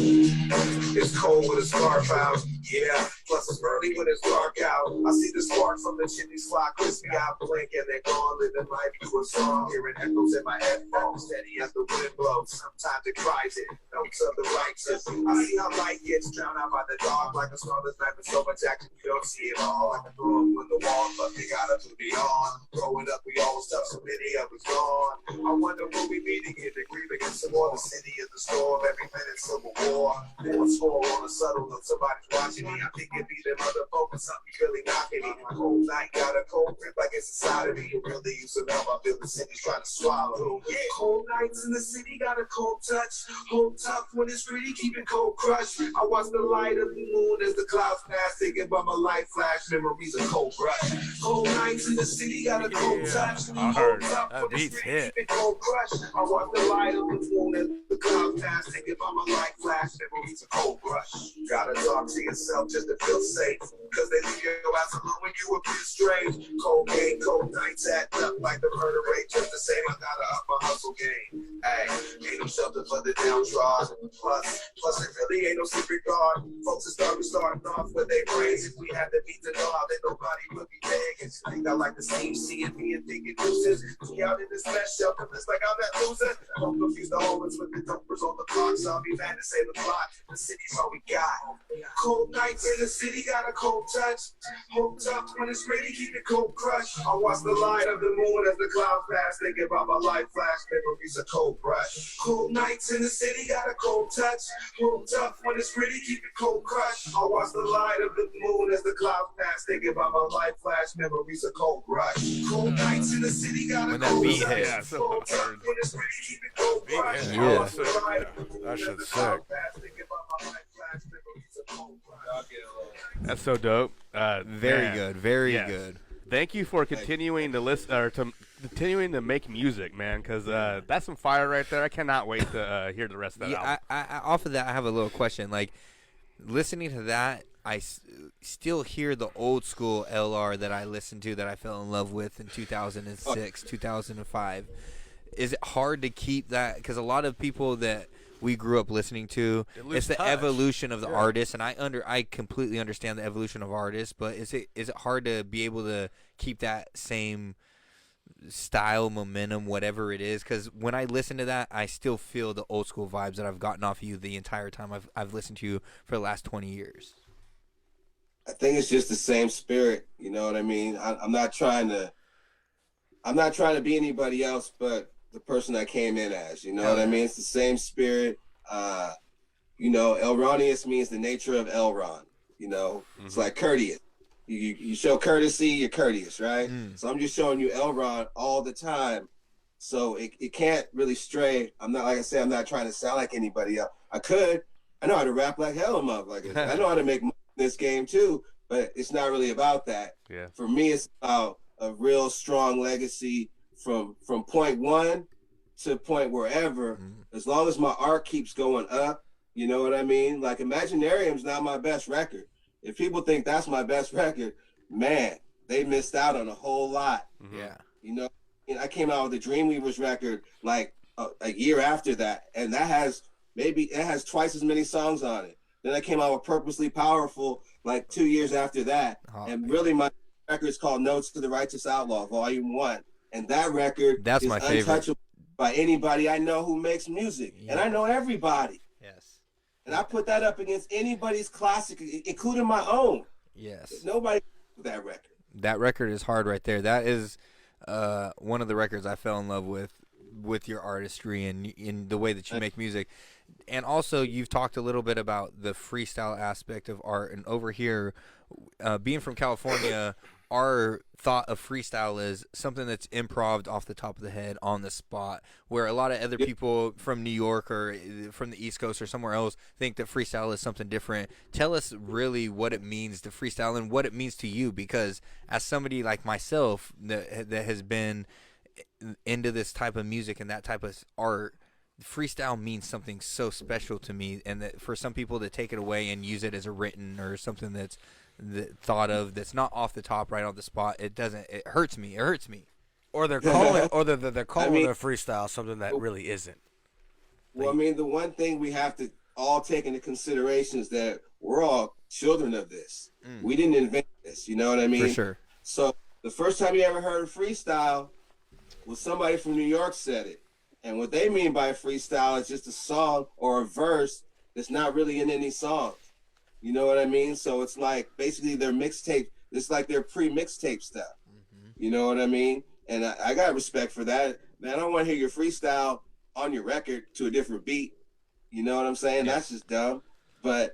It's cold with a scarf out, yeah. Plus it's early when it's dark out. I see the sparks from the chimney slot, crispy out, blink and they're gone. Living life through a song, hearing echoes in my headphones, steady as the wind blows. Sometimes it cries it, notes of the righteous. I see how light gets drowned out by the dark, like a star that's with so much action you don't see it all. Like a throw when the wall, but they gotta put me on. Growing up, we always tough, so many of us gone. I wonder when we meet again, to grieve against some more. The city is the storm, every minute civil war. One score on a subtle look, somebody's watching me. I think it be them other folks, something really knocking me. Cold night, got a cold grip like it's inside of me. It really used to help. I feel the city's trying to swallow. Yeah. Cold nights in the city, got a cold touch. Hold tough when it's pretty, keep it cold crush. I watch the light of the moon as the clouds pass, thinking about my life flash, memories of cold rush. Cold nights in the city, got a cold touch. Hold tough when it's pretty, keep it cold crush. I watch the light of the moon as the clouds pass, thinking about my life flash, memories of cold rush. Gotta talk to yourself just to feel safe, cause they leave your ass alone when you appear strange. Cold game, cold nights add up like the murder rate. Just the same, I gotta up my hustle game. Hey, ain't no shelter for the downtrodden. Plus it really ain't no secret guard. Folks are starting off with their brains. If we had to beat the law, then nobody would be begging. Think I like the same seeing me and thinking deuces. Me out in this mess shelter, it's like I'm that loser. I don't confuse the homeless with the dumpers on the clock, so I'll be mad to say the plot. The city's all we got. Cold nights in the city, got a cold touch. Hold tough when it's ready, keep it cold crush. I watch the light of the moon as the clouds pass, thinking about my life flash, memories of cold brush. Cold nights in the city, got a cold touch. Hold tough when it's pretty, keep it cold crush. I watch the light of the moon as the clouds pass, thinking about my life flash, memories of cold rush. Cold nights in the city got when that beat hits. Yeah, so hard. Yeah. That shit's sick. That's so dope. Very good. Very good. Thank you for continuing to listen or to continuing to make music, man. Because that's some fire right there. I cannot wait to hear the rest of that album. I off of that, I have a little question. Like listening to that, I still hear the old school LR that I listened to, that I fell in love with in 2006, 2005. Is it hard to keep that? Because a lot of people that we grew up listening to, it's the evolution of the artist, and I completely understand the evolution of artists, but is it hard to be able to keep that same style, momentum, whatever it is? Because when I listen to that, I still feel the old school vibes that I've gotten off of you the entire time I've listened to you for the last 20 years. I think it's just the same spirit, you know what I mean? I'm not trying to be anybody else but the person I came in as, you know what I mean? It's the same spirit. You know, Elronius means the nature of Elron, you know? It's like courteous. You show courtesy, you're courteous, right? So I'm just showing you Elron all the time. So it can't really stray. I'm not, like I said, I'm not trying to sound like anybody else. I know how to rap like hell, motherfucker. I know how to make money in this game too, but it's not really about that. Yeah. For me, it's about a real strong legacy from point one to point wherever, as long as my art keeps going up, you know what I mean? Like Imaginarium's not my best record. If people think that's my best record, man, they missed out on a whole lot. Yeah. You know, and I came out with the Dreamweavers record like a year after that, and it has twice as many songs on it. Then I came out with Purposely Powerful like 2 years after that. And really my record's called Notes to the Righteous Outlaw, Volume 1. And that record That's is my favorite. untouchable by anybody I know who makes music. Yeah. And I know everybody. Yes. And I put that up against anybody's classic, including my own. Yes. Nobody with that record. That record is hard right there. That is one of the records I fell in love with your artistry and in the way that you make music. And also, you've talked a little bit about the freestyle aspect of art. And over here, being from California, our thought of freestyle is something that's improv off the top of the head on the spot, where a lot of other people from New York or from the East Coast or somewhere else think that freestyle is something different. Tell us really what it means to freestyle and what it means to you, because as somebody like myself that has been into this type of music and that type of art, freestyle means something so special to me, and that for some people to take it away and use it as a written or something that's thought of that's not off the top, right on the spot, it hurts me. Or they're calling a freestyle something that really isn't. Well, I mean, the one thing we have to all take into consideration is that we're all children of this. We didn't invent this, you know what I mean? For sure. So the first time you ever heard of freestyle was somebody from New York said it. And what they mean by freestyle is just a song or a verse that's not really in any songs. You know what I mean? So it's like basically their mixtape. It's like their pre-mixtape stuff. You know what I mean? And I got respect for that. Man, I don't want to hear your freestyle on your record to a different beat. You know what I'm saying? Yeah. That's just dumb. But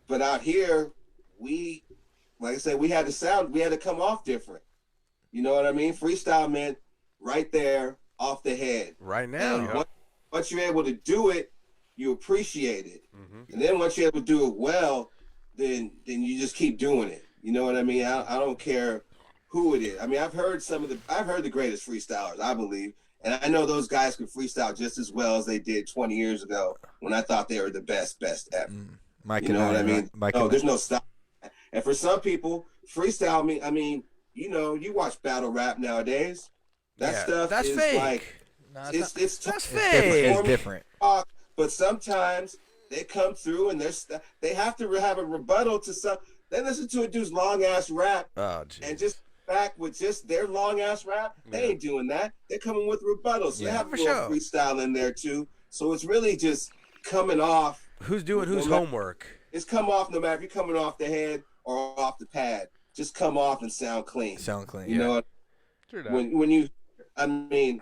out here, like I said, we had to come off different. You know what I mean? Freestyle meant right there, off the head. Right now. And once you're able to do it, you appreciate it. And then once you're able to do it well, then you just keep doing it. You know what I mean? I don't care who it is. I mean, I've heard the greatest freestylers, I believe. And I know those guys can freestyle just as well as they did 20 years ago when I thought they were the best ever. You know what I mean? No, there's no stop. And for some people, freestyle I mean, you know, you watch battle rap nowadays. That stuff that's is fake. like it's that's fake. It's different. But sometimes they come through and they have to have a rebuttal to some. They listen to a dude's long ass rap and just back with just their long ass rap. They ain't doing that. They're coming with rebuttals. So they have to go freestyle in there too. So it's really just coming off. Who's doing whose homework? It's come off no matter if you're coming off the head or off the pad. Just come off and sound clean. You know what? When you, I mean,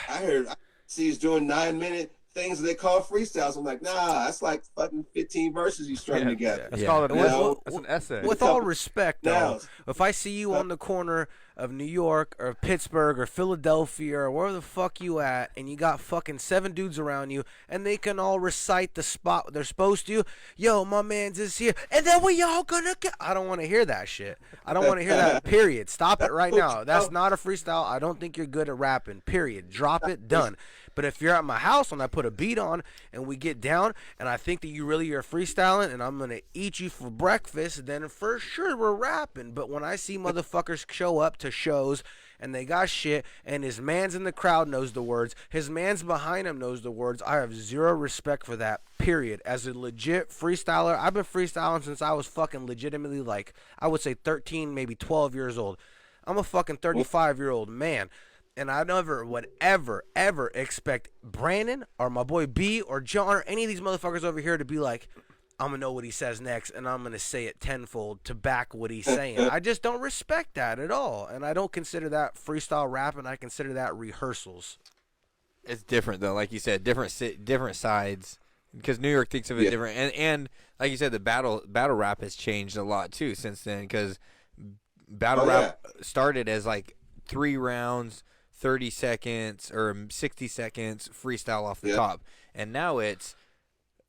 I see he's doing 9-minute things that they call freestyles. I'm like, nah, that's like fucking 15 verses you strung together. That's called that's an essay. With all respect, though, if I see you on the corner of New York or Pittsburgh or Philadelphia or wherever the fuck you at, and you got fucking 7 dudes around you, and they can all recite the spot they're supposed to, yo, my man's is here, and then we all gonna get. I don't want to hear that shit. I don't want to hear that. Period. Stop it right now. That's not a freestyle. I don't think you're good at rapping. Period. Drop it. Done. But if you're at my house and I put a beat on and we get down and I think that you really are freestyling and I'm going to eat you for breakfast, then for sure we're rapping. But when I see motherfuckers show up to shows and they got shit and his man's in the crowd knows the words, his man's behind him knows the words, I have zero respect for that, period. As a legit freestyler, I've been freestyling since I was fucking legitimately like, I would say 13, maybe 12 years old. I'm a fucking 35-year-old man. And I never would ever expect Brandon or my boy B or John or any of these motherfuckers over here to be like, I'm going to know what he says next and I'm going to say it tenfold to back what he's saying. I just don't respect that at all. And I don't consider that freestyle rapping. I consider that rehearsals. It's different, though. Like you said, different sides. Because New York thinks of it different. And like you said, the battle rap has changed a lot, too, since then. Because battle rap started as like 3 rounds, 30 seconds or 60 seconds freestyle off the top, and now it's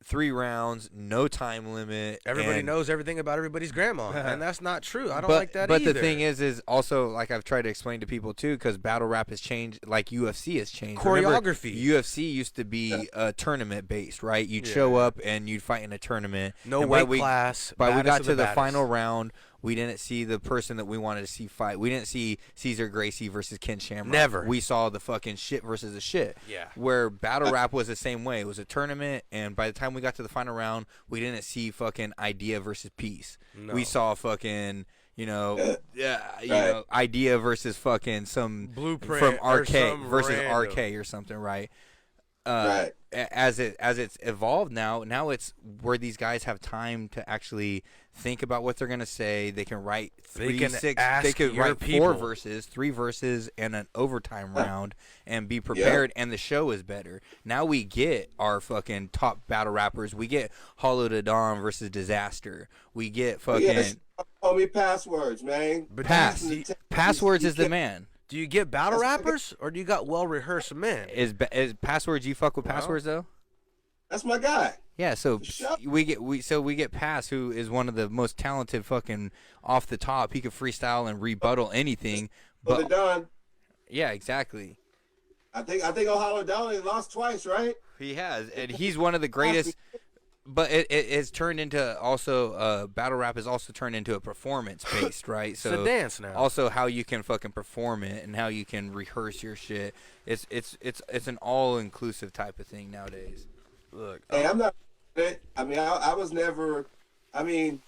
3 rounds, no time limit. Everybody knows everything about everybody's grandma, and that's not true. I don't like that either. But the thing is also, like I've tried to explain to people too, because battle rap has changed, like UFC has changed. Choreography. Remember, UFC used to be tournament based, right? You'd show up and you'd fight in a tournament. No weight class. But we got to the final round. We didn't see the person that we wanted to see fight. We didn't see Cesar Gracie versus Ken Shamrock. Never. We saw the fucking shit versus the shit. Yeah. Where battle rap was the same way. It was a tournament, and by the time we got to the final round, we didn't see fucking Idea versus Peace. No. We saw fucking, Idea versus fucking some Blueprint from RK versus random. RK or something, right? Right. As it's evolved now it's where these guys have time to actually think about what they're gonna say. They can write 4 verses, 3 verses, and an overtime round, and be prepared. And the show is better. Now we get our fucking top battle rappers. We get Hollow to Dawn versus Disaster. We get fucking homie Passwords, man. Passwords is the man. Do you get battle rappers or do you got well-rehearsed men? Is Passwords? You fuck with Passwords though? That's my guy. Yeah, so we get Pass, who is one of the most talented fucking off the top. He can freestyle and rebuttal anything. But Don. Yeah, exactly. I think Ohio Don lost twice, right? He has, and he's one of the greatest. But it has turned into also battle rap has also turned into a performance based, right? So it's a dance now. Also, how you can fucking perform it and how you can rehearse your shit. It's an all inclusive type of thing nowadays. Look, hey, I'm not. I mean, I was never. I mean,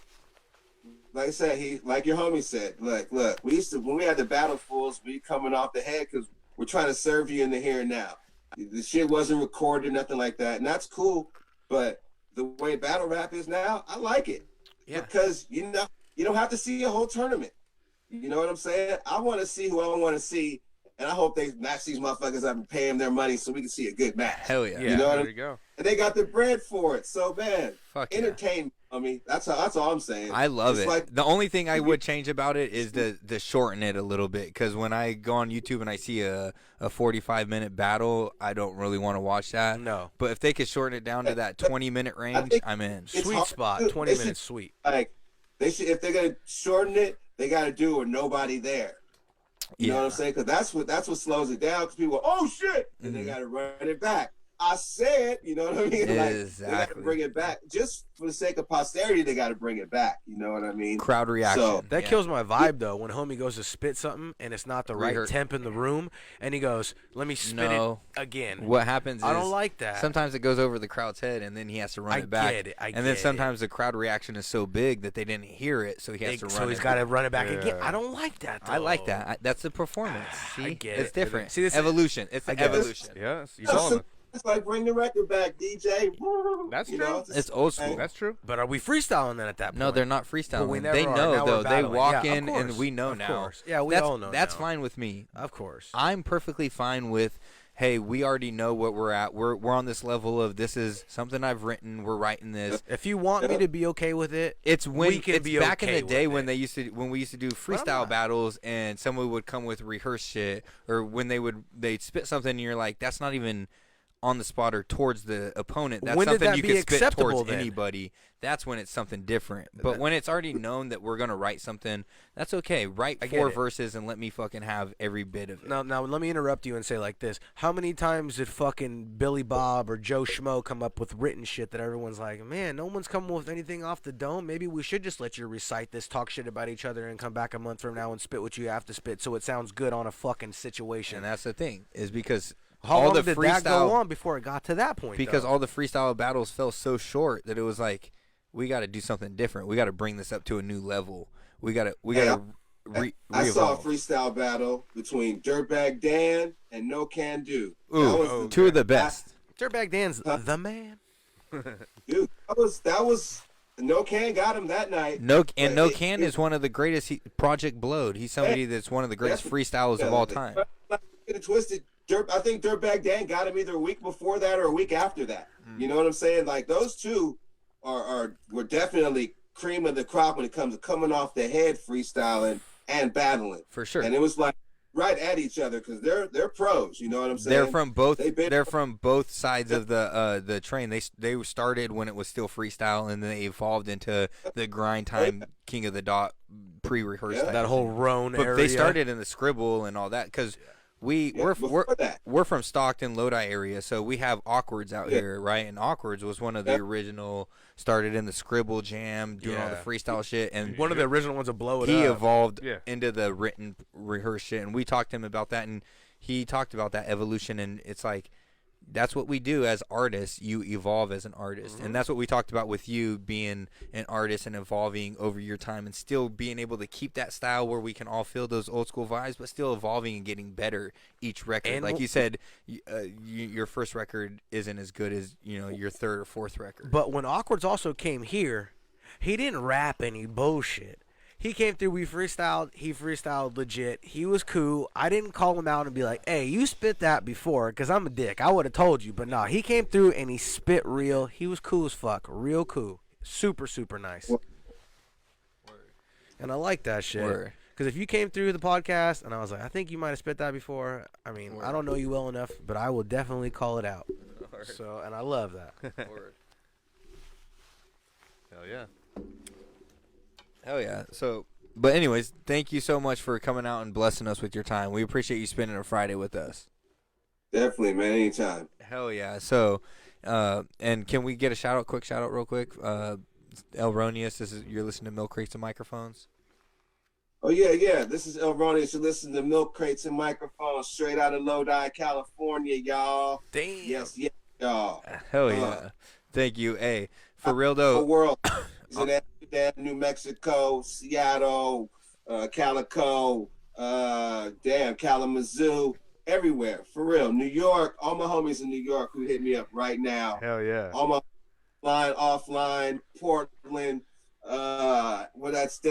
like I said, like your homie said. Look. We used to, when we had the battle fools, we coming off the head because we're trying to serve you in the here and now. The shit wasn't recorded, nothing like that, and that's cool. But the way battle rap is now, I like it. Yeah. Because you don't have to see a whole tournament. You know what I'm saying? I want to see who I want to see, and I hope they match these motherfuckers up and pay them their money so we can see a good match. Hell yeah. You know what there you go. And they got the bread for it. So man, entertainment. I mean, that's all I'm saying. I love it. Like, the only thing I would change about it is the shorten it a little bit, because when I go on YouTube and I see a 45-minute battle, I don't really want to watch that. No. But if they could shorten it down to that 20-minute range, I'm in. Sweet spot, 20 minutes sweet. Like they should, if they're gonna shorten it, they got to do it with nobody there. You know what I'm saying? Because that's what slows it down. Because people, oh shit, and they got to run it back. I said, you know what I mean? Like, exactly. They got to bring it back. Just for the sake of posterity, they got to bring it back. You know what I mean? Crowd reaction. So, that kills my vibe, though, when homie goes to spit something and it's not the right temp in the room, and he goes, let me spit it again. What happens is, I don't like that. Sometimes it goes over the crowd's head, and then he has to run it back. And then sometimes the crowd reaction is so big that they didn't hear it, so he has to run it. So he's got to run it back again. I don't like that, though. I like that. That's the performance. See? I get it's different. See, this evolution. It's the evolution. Yes, you saw it. It's like bring the record back, DJ. That's true. Know, it's old school. That's true. But are we freestyling then at that point? No, they're not freestyling. Well, they know, though. They walk in, course, and we know now. Course. Yeah, we all know That's now. fine with me. Of course. I'm perfectly fine with hey, we already know what we're at. We're on this level of this is something I've written. We're writing this. If you want me to be okay with it, it's when we can it's be back okay in the day with when it. when we used to do freestyle battles and someone would come with rehearsed shit, or when they'd spit something and you're like, that's not even on the spot or towards the opponent. That's When did something that you be can spit acceptable towards then? anybody. That's when it's something different. But when it's already known that we're gonna write something, that's okay. Write 4 verses and let me fucking have every bit of it. Now let me interrupt you and say like this: how many times did fucking Billy Bob or Joe Schmo come up with written shit that everyone's like, man, no one's coming with anything off the dome. Maybe we should just let you recite this, talk shit about each other, and come back a month from now and spit what you have to spit, so it sounds good on a fucking situation. And that's the thing, is because how all long the did freestyle that go on before it got to that point? Because though? all the freestyle battles fell so short that it was like, we got to do something different. We got to bring this up to a new level. We got to I saw a freestyle battle between Dirtbag Dan and No Can Do. Ooh, two of the best. Dirtbag Dan's the man. Dude, that was No Can got him that night. No Can is one of the greatest. Project Blowed. He's somebody that's one of the greatest freestylers of all time. Get it twisted. I think Dirtbag Dan got him either a week before that or a week after that. You know what I'm saying? Like, those two were definitely cream of the crop when it comes to coming off the head freestyling and battling. For sure. And it was like right at each other because they're pros. You know what I'm saying? They're from both sides of the train. They started when it was still freestyle, and then they evolved into the grind time King of the Dot pre-rehearsed. That whole Rone area. But they started in the scribble and all that because. We're from Stockton, Lodi area, so we have Awkwards out here, right? And Awkwards was one of the original, started in the scribble jam, doing all the freestyle shit, and one of the original ones to blow it up. He evolved into the written, rehearsed shit, and we talked to him about that, and he talked about that evolution, and it's like, that's what we do as artists. You evolve as an artist, and that's what we talked about with you being an artist and evolving over your time, and still being able to keep that style where we can all feel those old school vibes, but still evolving and getting better each record. And like you said, your first record isn't as good as your third or fourth record. But when Awkwards also came here, he didn't rap any bullshit. He came through, we freestyled, he freestyled legit. He was cool. I didn't call him out and be like, hey, you spit that before, because I'm a dick. I would have told you. But nah, he came through and he spit real. He was cool as fuck. Real cool. Super, super nice. Word. And I like that shit. Because if you came through the podcast and I was like, I think you might have spit that before, I mean, I don't know you well enough, but I will definitely call it out. So, and I love that. Word. Hell yeah. Hell yeah. So, but anyways, thank you so much for coming out and blessing us with your time. We appreciate you spending a Friday with us. Definitely, man. Anytime. Hell yeah. So, and can we get a quick shout out real quick? El Roneous, you're listening to Milkcrates and Microphones. Oh, yeah. This is El Roneous. You listen to Milkcrates and Microphones straight out of Lodi, California, y'all. Damn. Yes, y'all. Hell yeah. Thank you. Hey, for real though. The world. It's in Amsterdam, New Mexico, Seattle, Calico, Kalamazoo, everywhere. For real. New York, all my homies in New York who hit me up right now. Hell yeah. All my offline, Portland. Did I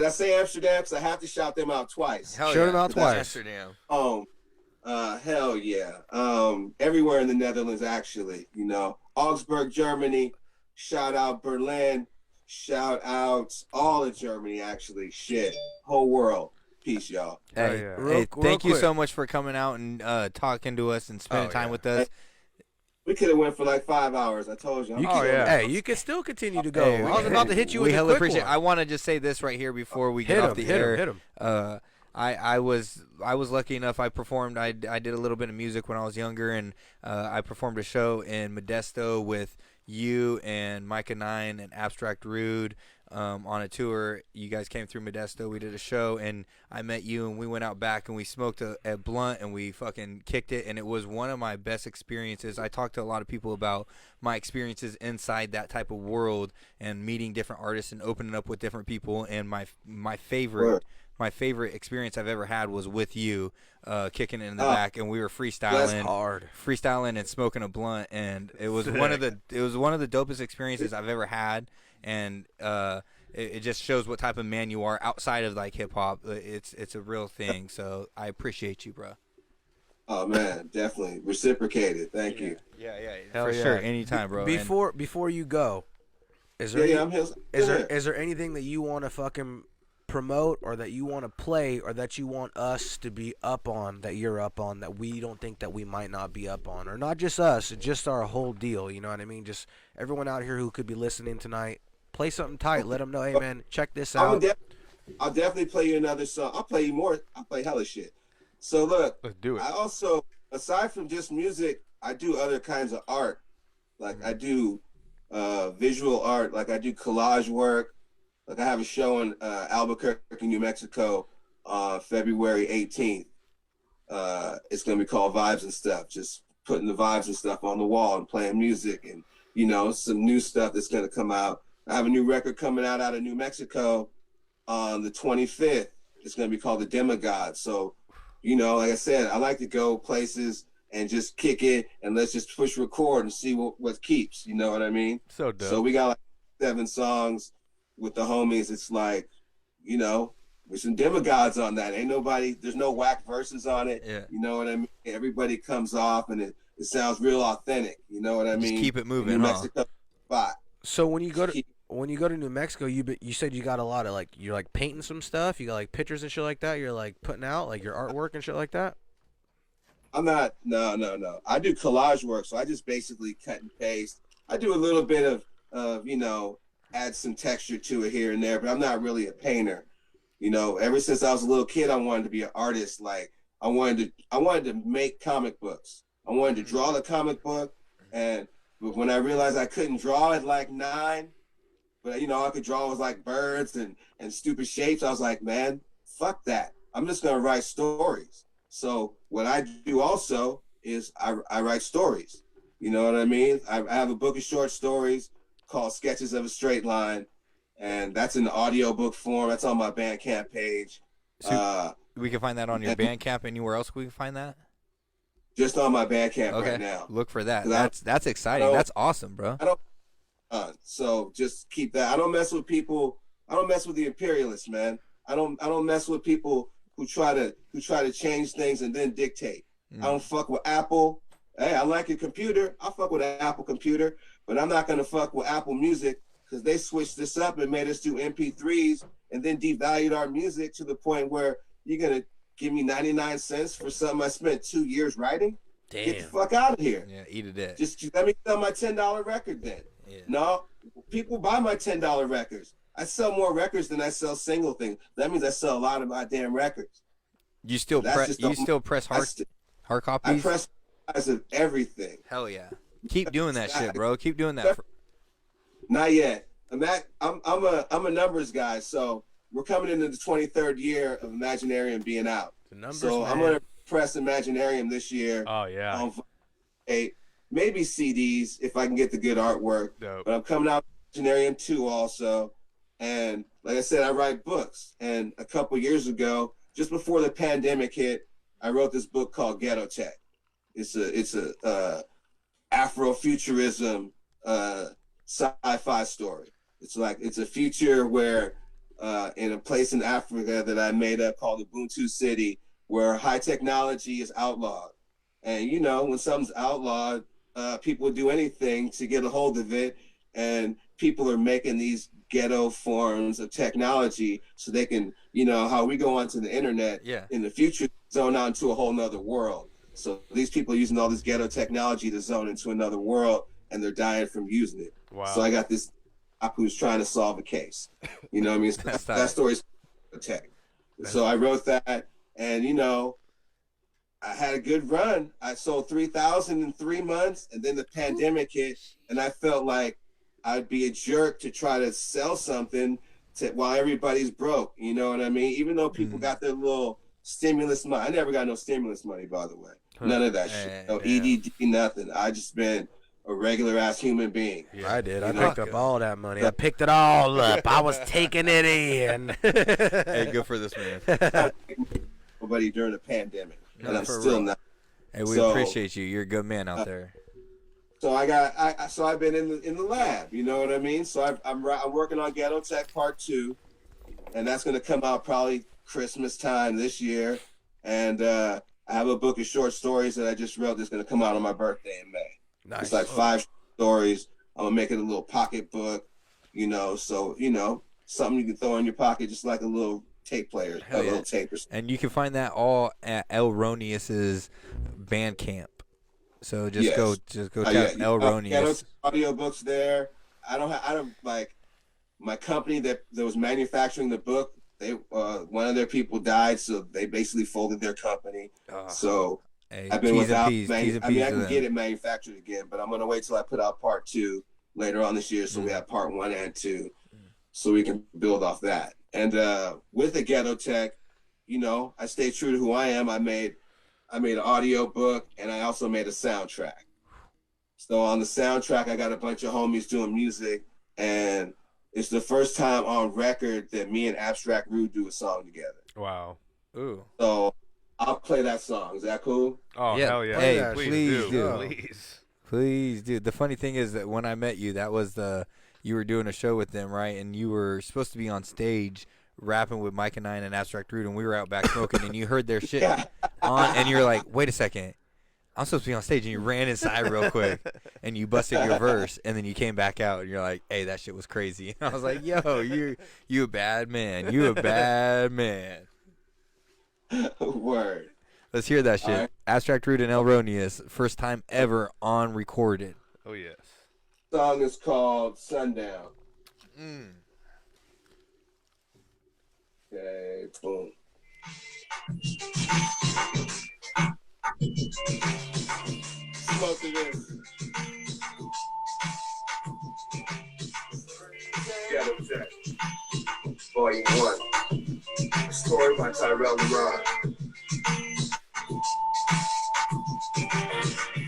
say Amsterdam? Because I have to shout them out twice. Hell shout yeah. them out twice. Amsterdam. Hell yeah. Everywhere in the Netherlands, actually. Augsburg, Germany. Shout out Berlin. Shout out all of Germany, actually. Shit. Whole world. Peace, y'all. Hey, thank you so much for coming out and talking to us and spending time with us. We could have went for like 5 hours. I told you. Hey, you can still continue to go. I was about to hit you with a quick one. I want to just say this right here before we get off the air. Hit him. I was lucky enough. I performed. I did a little bit of music when I was younger, and I performed a show in Modesto with you and Micah 9 and Abstract Rude on a tour. You guys came through Modesto. We did a show, and I met you, and we went out back, and we smoked a blunt, and we fucking kicked it, and it was one of my best experiences. I talked to a lot of people about my experiences inside that type of world and meeting different artists and opening up with different people, and my favorite experience I've ever had was with you, kicking it in the back, and we were freestyling and smoking a blunt, and it was one of the dopest experiences I've ever had, and it just shows what type of man you are outside of like hip hop. It's a real thing, so I appreciate you, bro. Oh man, definitely reciprocated. Thank you. Yeah, Hell for yeah. sure. Anytime, bro. Before you go, is there I'm here. is there anything that you want to fucking promote, or that you want to play, or that you want us to be up on, that you're up on, that we don't think that we might not be up on, or not just us, just our whole deal, you know what I mean? Just everyone out here who could be listening tonight, play something tight. Let them know, hey man, check this out. I'll definitely play you another song. I'll play you more. I'll play hella shit. So look, Let's do it. I also, aside from just music, I do other kinds of art. Like I do visual art. Like I do collage work. Like I have a show in Albuquerque, New Mexico, February 18th. It's gonna be called Vibes and Stuff. Just putting the vibes and stuff on the wall and playing music, and you know, some new stuff that's gonna come out. I have a new record coming out of New Mexico on the 25th. It's gonna be called The Demigod. So, you know, like I said, I like to go places and just kick it, and let's just push record and see what keeps. You know what I mean? So dope. So we got like 7 songs with the homies. It's like, you know, with some demigods on that. Ain't nobody, there's no whack verses on it. Yeah. You know what I mean? Everybody comes off and it sounds real authentic. You know what I mean? Just keep it moving, New huh? Mexico spot. So when you go to New Mexico, you said you got a lot of, like, you're like painting some stuff, you got like pictures and shit like that, you're like putting out like your artwork and shit like that? I'm not, no. I do collage work, so I just basically cut and paste. I do a little bit of you know, add some texture to it here and there, but I'm not really a painter. You know, ever since I was a little kid, I wanted to be an artist. Like I wanted to make comic books. I wanted to draw the comic book, but when I realized I couldn't draw at like 9, but you know, all I could draw was like birds and stupid shapes, I was like, man, fuck that. I'm just gonna write stories. So what I do also is I write stories. You know what I mean? I have a book of short stories called Sketches of a Straight Line, and that's in the audio book form. That's on my Bandcamp page. So we can find that on your Bandcamp. Anywhere else we can find that? Just on my Bandcamp right now. Look for that. That's exciting. That's awesome, bro. So just keep that. I don't mess with people. I don't mess with the imperialists, man. I don't mess with people who try to change things and then dictate. I don't fuck with Apple. Hey, I like your computer. I fuck with an Apple computer, but I'm not gonna fuck with Apple Music because they switched this up and made us do MP3s and then devalued our music to the point where you're gonna give me 99 cents for something I spent 2 years writing? Damn. Get the fuck out of here. Yeah, eat a dick. Just let me sell my $10 record then. Yeah. No, people buy my $10 records. I sell more records than I sell single things. That means I sell a lot of my damn records. You still press hard copies? I press copies of everything. Hell yeah. Keep doing that shit, bro. Keep doing that. Not yet. I'm a numbers guy, so we're coming into the 23rd year of Imaginarium being out. So I'm gonna press Imaginarium this year. Oh yeah. Maybe CDs if I can get the good artwork. Dope. But I'm coming out with Imaginarium 2 also. And like I said, I write books. And a couple years ago, just before the pandemic hit, I wrote this book called Ghetto Tech. It's a Afrofuturism sci-fi story. It's a future where in a place in Africa that I made up called Ubuntu City, where high technology is outlawed. And you know, when something's outlawed, people do anything to get a hold of it, and people are making these ghetto forms of technology so they can, you know, how we go onto the internet in the future, zone out into a whole nother world. So these people are using all this ghetto technology to zone into another world, and they're dying from using it. Wow. So I got this who's trying to solve a case. You know what I mean? That story's tech. So I wrote that, and you know, I had a good run. I sold 3,000 in 3 months, and then the pandemic hit, and I felt like I'd be a jerk to try to sell something while everybody's broke. You know what I mean? Even though people got their little stimulus money. I never got no stimulus money, by the way. None of that shit. No EDD, nothing. I just been a regular ass human being. Yeah, I did. I picked up all that money. I picked it all up. I was taking it in. Hey, good for this man. Nobody during the pandemic, and I'm for still real. not. Hey, we appreciate you. You're a good man out there. So I've been in the lab. You know what I mean? So I'm working on Ghetto Tech Part 2, and that's gonna come out probably Christmas time this year. And I have a book of short stories that I just wrote that's going to come out on my birthday in May. Nice. It's like 5 stories. I'm going to make it a little pocket book, you know, so, you know, something you can throw in your pocket, just like a little tape player, a little tape or something. And you can find that all at El Roneous's Bandcamp. So just go tap El Roneous. Audiobooks there. I don't like my company that was manufacturing the book. They one of their people died, so they basically folded their company. So I've been without. I can get it manufactured again, but I'm gonna wait till I put out part 2 later on this year, so we have part 1 and 2, so we can build off that. And with the Ghetto Tech, you know, I stay true to who I am. I made an audio book, and I also made a soundtrack. So on the soundtrack, I got a bunch of homies doing music, and it's the first time on record that me and Abstract Rude do a song together. Wow. Ooh. So I'll play that song. Is that cool? Oh, yeah. Hell yeah. Hey, please do. Please, dude. The funny thing is that when I met you, you were doing a show with them, right? And you were supposed to be on stage rapping with Mike and I and Abstract Rude, and we were out back smoking, and you heard their shit on, and you're like, wait a second. I'm supposed to be on stage, and you ran inside real quick, and you busted your verse, and then you came back out, and you're like, hey, that shit was crazy. And I was like, yo, you a bad man. You a bad man. Word. Let's hear that shit. Right. Abstract Rude and El Roneous, first time ever on recorded. Oh, yes. The song is called Sundown. Okay, boom. Smoke to this. Ghetto Tech, Volume 1. Story by Tyrell LeRon.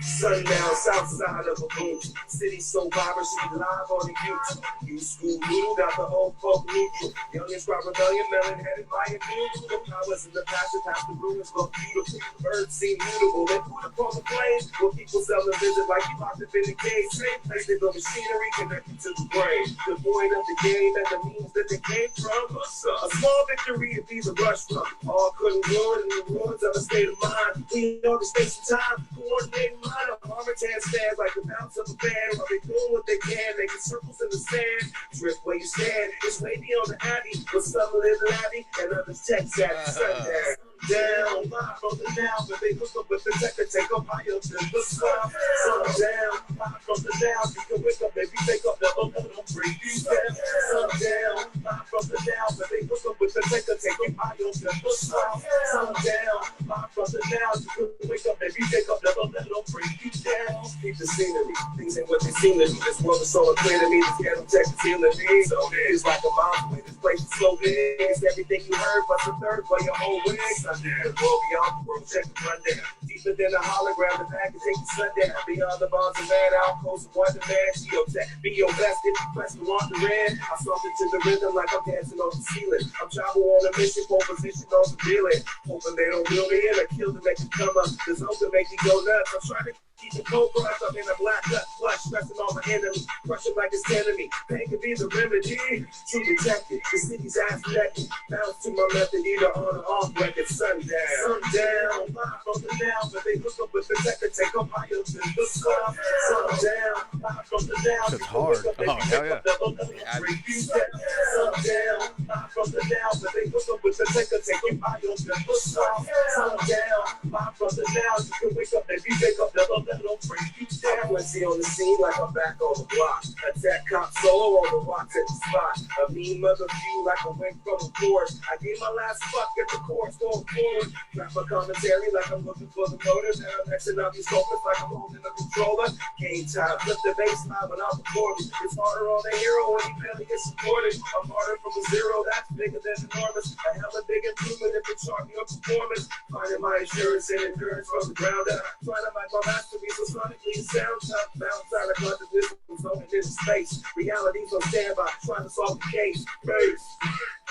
Sundown, south side of a boom. City so vibrant, she live on the YouTube. New school rule, got the old folk neutral. Youngest rock rebellion, melon headed by a dude. The powers in the passion, past the rumors look beautiful. Birds seem mutable, they put up on the plane. Where people seldom visit like you locked up in the cage. Same place they build machinery connected to the brain. The point of the game and the means that they came from. A small victory if these a rush from. All couldn't ruin in the ruins of a state of mind. We know the space and time, coordinating mind. Armored hand stands like the bounce of a band. While they doing what they can, making circles in the sand. Drift where you stand, it's way beyond the abbey. But some live laddie and others text at sundown. Down, live from the down, but they hook up with the tech and take up higher than the sun. Sundown, live from the down, you can wake up, baby, take up, never let them break you down. Sundown, live from the down, but they hook up with the tech and take up higher than the sun. Sundown, live from the down, you can wake up, baby, take up, never let them break you down. Keep the scenery, things ain't what they seem to be. This world is so unclear to me, this Ghetto Tech is healing me. So it's like a mile away, this place is so big. It's everything you heard, but the third for your whole wig. The world beyond the world, check the rundown. Deeper than a hologram, the package take the sundown. Beyond the bonds of man, out close to Wonderland. Geotech, be your best if you press the wandering. I something to the rhythm like I'm dancing on the ceiling. I'm travel on a mission, pole position on the feeling. Hoping they don't reel me in or kill to make you come up. This hope to make you go nuts. I'm trying to keep the cold brush up in a black gut flush, stressing all my enemies, crushing like it's enemy. Pain can be the remedy. True detective, the city's ass naked. Bounce to my method, either on or off record. Sundown, live from the down, but they hook up with the tech and take up higher than the sun. Sundown, live from the down. It's hard. Oh, hell yeah. Sundown, live from the down, but they hook up with the tech and take up higher than the sun. Sundown, live from the down, you can wake up and be wake up, never let them break you down. Frenzy on the scene like I'm back on the block. Attack cop solo on the rocks at the spot. A mean mother view like a wing from the force. I gave my last fuck at the course going forward. Trap a commentary like I'm looking for the motive. And I'm Xing out these focus like I'm holding a controller. Game time, flip the bass line when I'm recording. It's harder on the hero when he barely gets supported. I'm harder from a zero, that's bigger than enormous. A hella big improvement if it's chart your performance. Finding my insurance and endurance from the ground up. Trying to make my masterpiece so sonically it sounds tough. Bounce out of consciousness. Floating in space, reality's on standby, trying to solve the case. Base.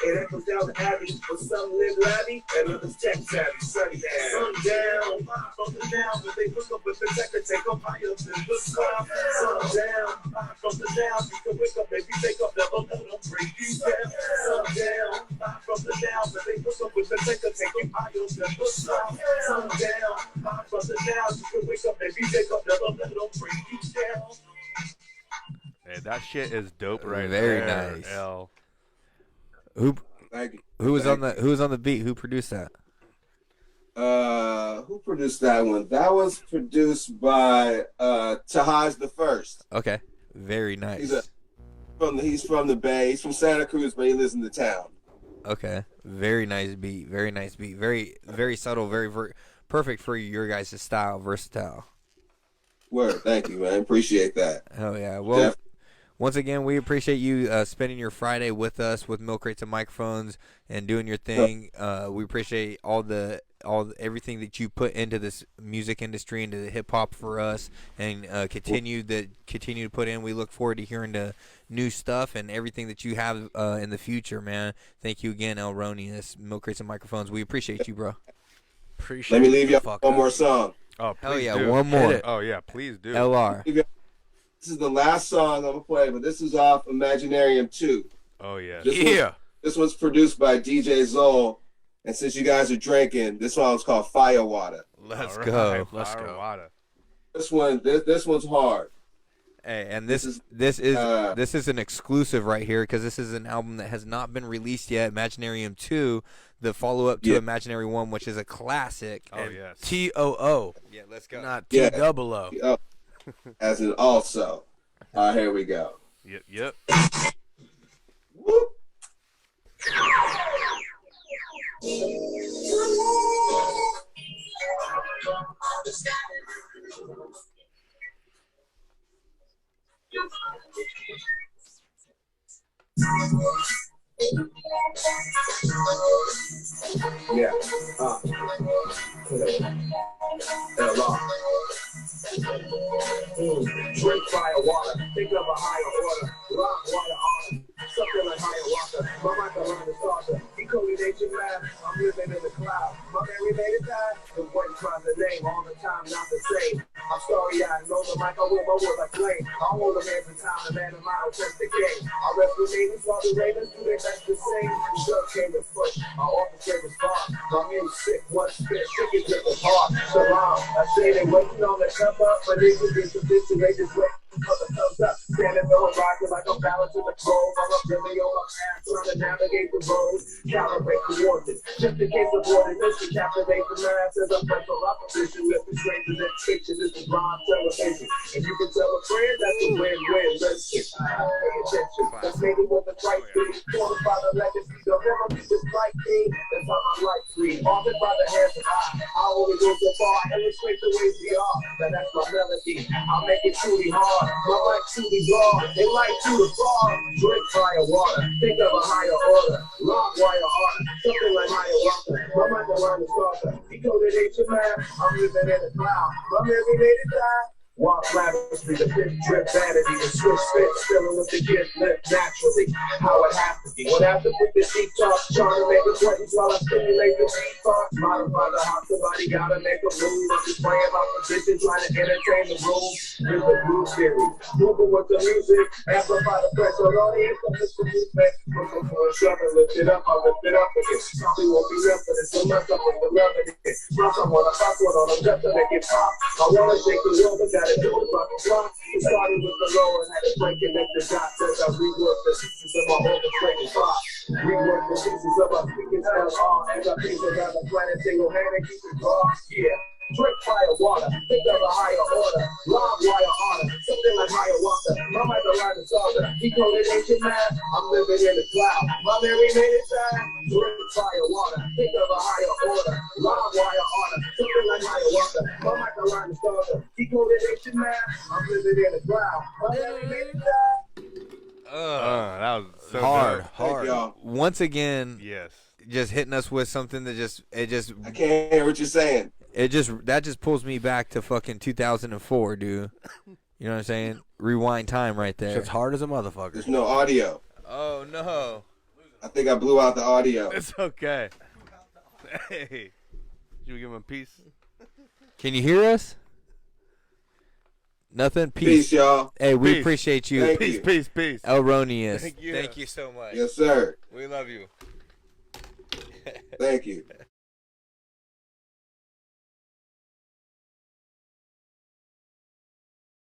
It echoes down the alley, but some live laddie and others tech savvy. Sundown, from the down, but they look up with the tech and take up higher than the sun. Sundown, from the down, you can wake up, maybe take up the other, don't break you down. Sundown, from the down, but they look up with the tech and take up higher than the sun. Sundown, from the down, you can wake up, maybe take up the other, don't break you down. Hey, that shit is dope right Very there. nice. L. Who was Thank on the beat? Who produced that? Who produced that one? That was produced by Tahaj the First. Okay, very nice. He's from the Bay. He's from Santa Cruz, but he lives in the town. Okay, very nice beat. Very nice beat. Very subtle. Very perfect for your guys' style. Versatile. Word. Thank you, man. Appreciate that. Hell yeah. Well, once again, we appreciate you spending your Friday with us with Milkcrates and Microphones and doing your thing. We appreciate everything that you put into this music industry, into the hip hop for us, and continue to put in. We look forward to hearing the new stuff and everything that you have in the future, man. Thank you again, El Roneous, Milkcrates and Microphones. We appreciate you, bro. Let me leave you one more song. Oh, hell yeah, do. one more. Oh yeah, please do. LR. This is the last song I'm gonna play, but this is off Imaginarium 2. Oh yeah. This one's produced by DJ Zoll, and since you guys are drinking, this song's called Firewater. Let's go. Let's go. This one's hard. Hey, and this is an exclusive right here because this is an album that has not been released yet. Imaginarium 2, the follow up to Imaginary 1, which is a classic. Oh yes. TOO. Yeah, let's go. Not TOO. As in also. Here we go. Yep. Whoop. Yeah. Drink fire water, think of a higher order. Rock water honor, something like higher water. My mind around the saucer, decoordination lab. I'm living in the cloud. My Mary made it die. The white tries the name all the time, not the same. I'm sorry, I know the mic, I will my words like flame. I hold a man for time, the man of mine will test the game. I rest with neighbors while the ravens do their best the same. The drug came to foot, our orchestra was far. My music, one spit, sick is just as hard. Shalom, I say they waiting on the come up, but they could be sophisticated, waiting for the thumbs up. Standing there rocking like I'm balancing the clothes. I'm up really on my path, trying to navigate the road. Calibrate the warning, just in case the boarding is to captivate the masses. I'm for opposition, with the strangers and pictures. It's the blind television. And you can tell a friend that's a win-win. Let's get pay attention. That's maybe what the right thing. Fortify the legacy. They'll never be just like me. That's how my life free. Authored by the hands of I only go so far. I illustrate the ways we are. That's my melody. I'll make it truly hard. My life truly raw. They like to the far. Drink fire water. Think of a higher order. Rock wire harder. Something like higher water. My mind around the saucer. Decoded ancient man. I'm living in the cloud. My memory made it die. Walk lavishly, the fifth drip vanity, the switch spit, filling with the gift lip naturally. How it has to be. When I have to put the sheet talk, trying to make a sweating while I stimulate the beat part. Modify the hot, somebody gotta make a move. I'm just playing my position, trying to entertain the room. With the groove theory, moving with the music, amplify the pressure on the income, it's the movement. Looking for a shovel, lift it up, I lift it up again. Probably won't be up for this, so much up with the loving it. Plus I wanna fuck one on them just to make it pop. I wanna shake the world, but gotta do it about the block. It started with the low and had to break and make the dots as I rework the pieces of my orchestrated box. Rework the pieces of my speaking LR as I piece around the planet, single hand and keep it raw. Yeah. Drink fire water, think of a higher order. Live wire honor, something like higher water. My mind around the saucer, decoded ancient math. I'm living in the cloud. My Mary made it time. Drink fire water, think of a higher order. Live wire honor, something like higher water. My mind around the saucer, decoded ancient math. I'm living in the cloud. My Mary made it time. That was so hard. Once again, yes, just hitting us with something that I can't hear what you're saying. That just pulls me back to fucking 2004, dude. You know what I'm saying? Rewind time right there. It's hard as a motherfucker. There's no audio. Oh no. I think I blew out the audio. It's okay. Hey, should we give him a piece? Can you hear us? Nothing. Peace, y'all. Hey, we Peace. appreciate you. Thank Peace, you. peace, peace. El Roneous. Thank you. Thank you so much. Yes, sir. We love you. Thank you.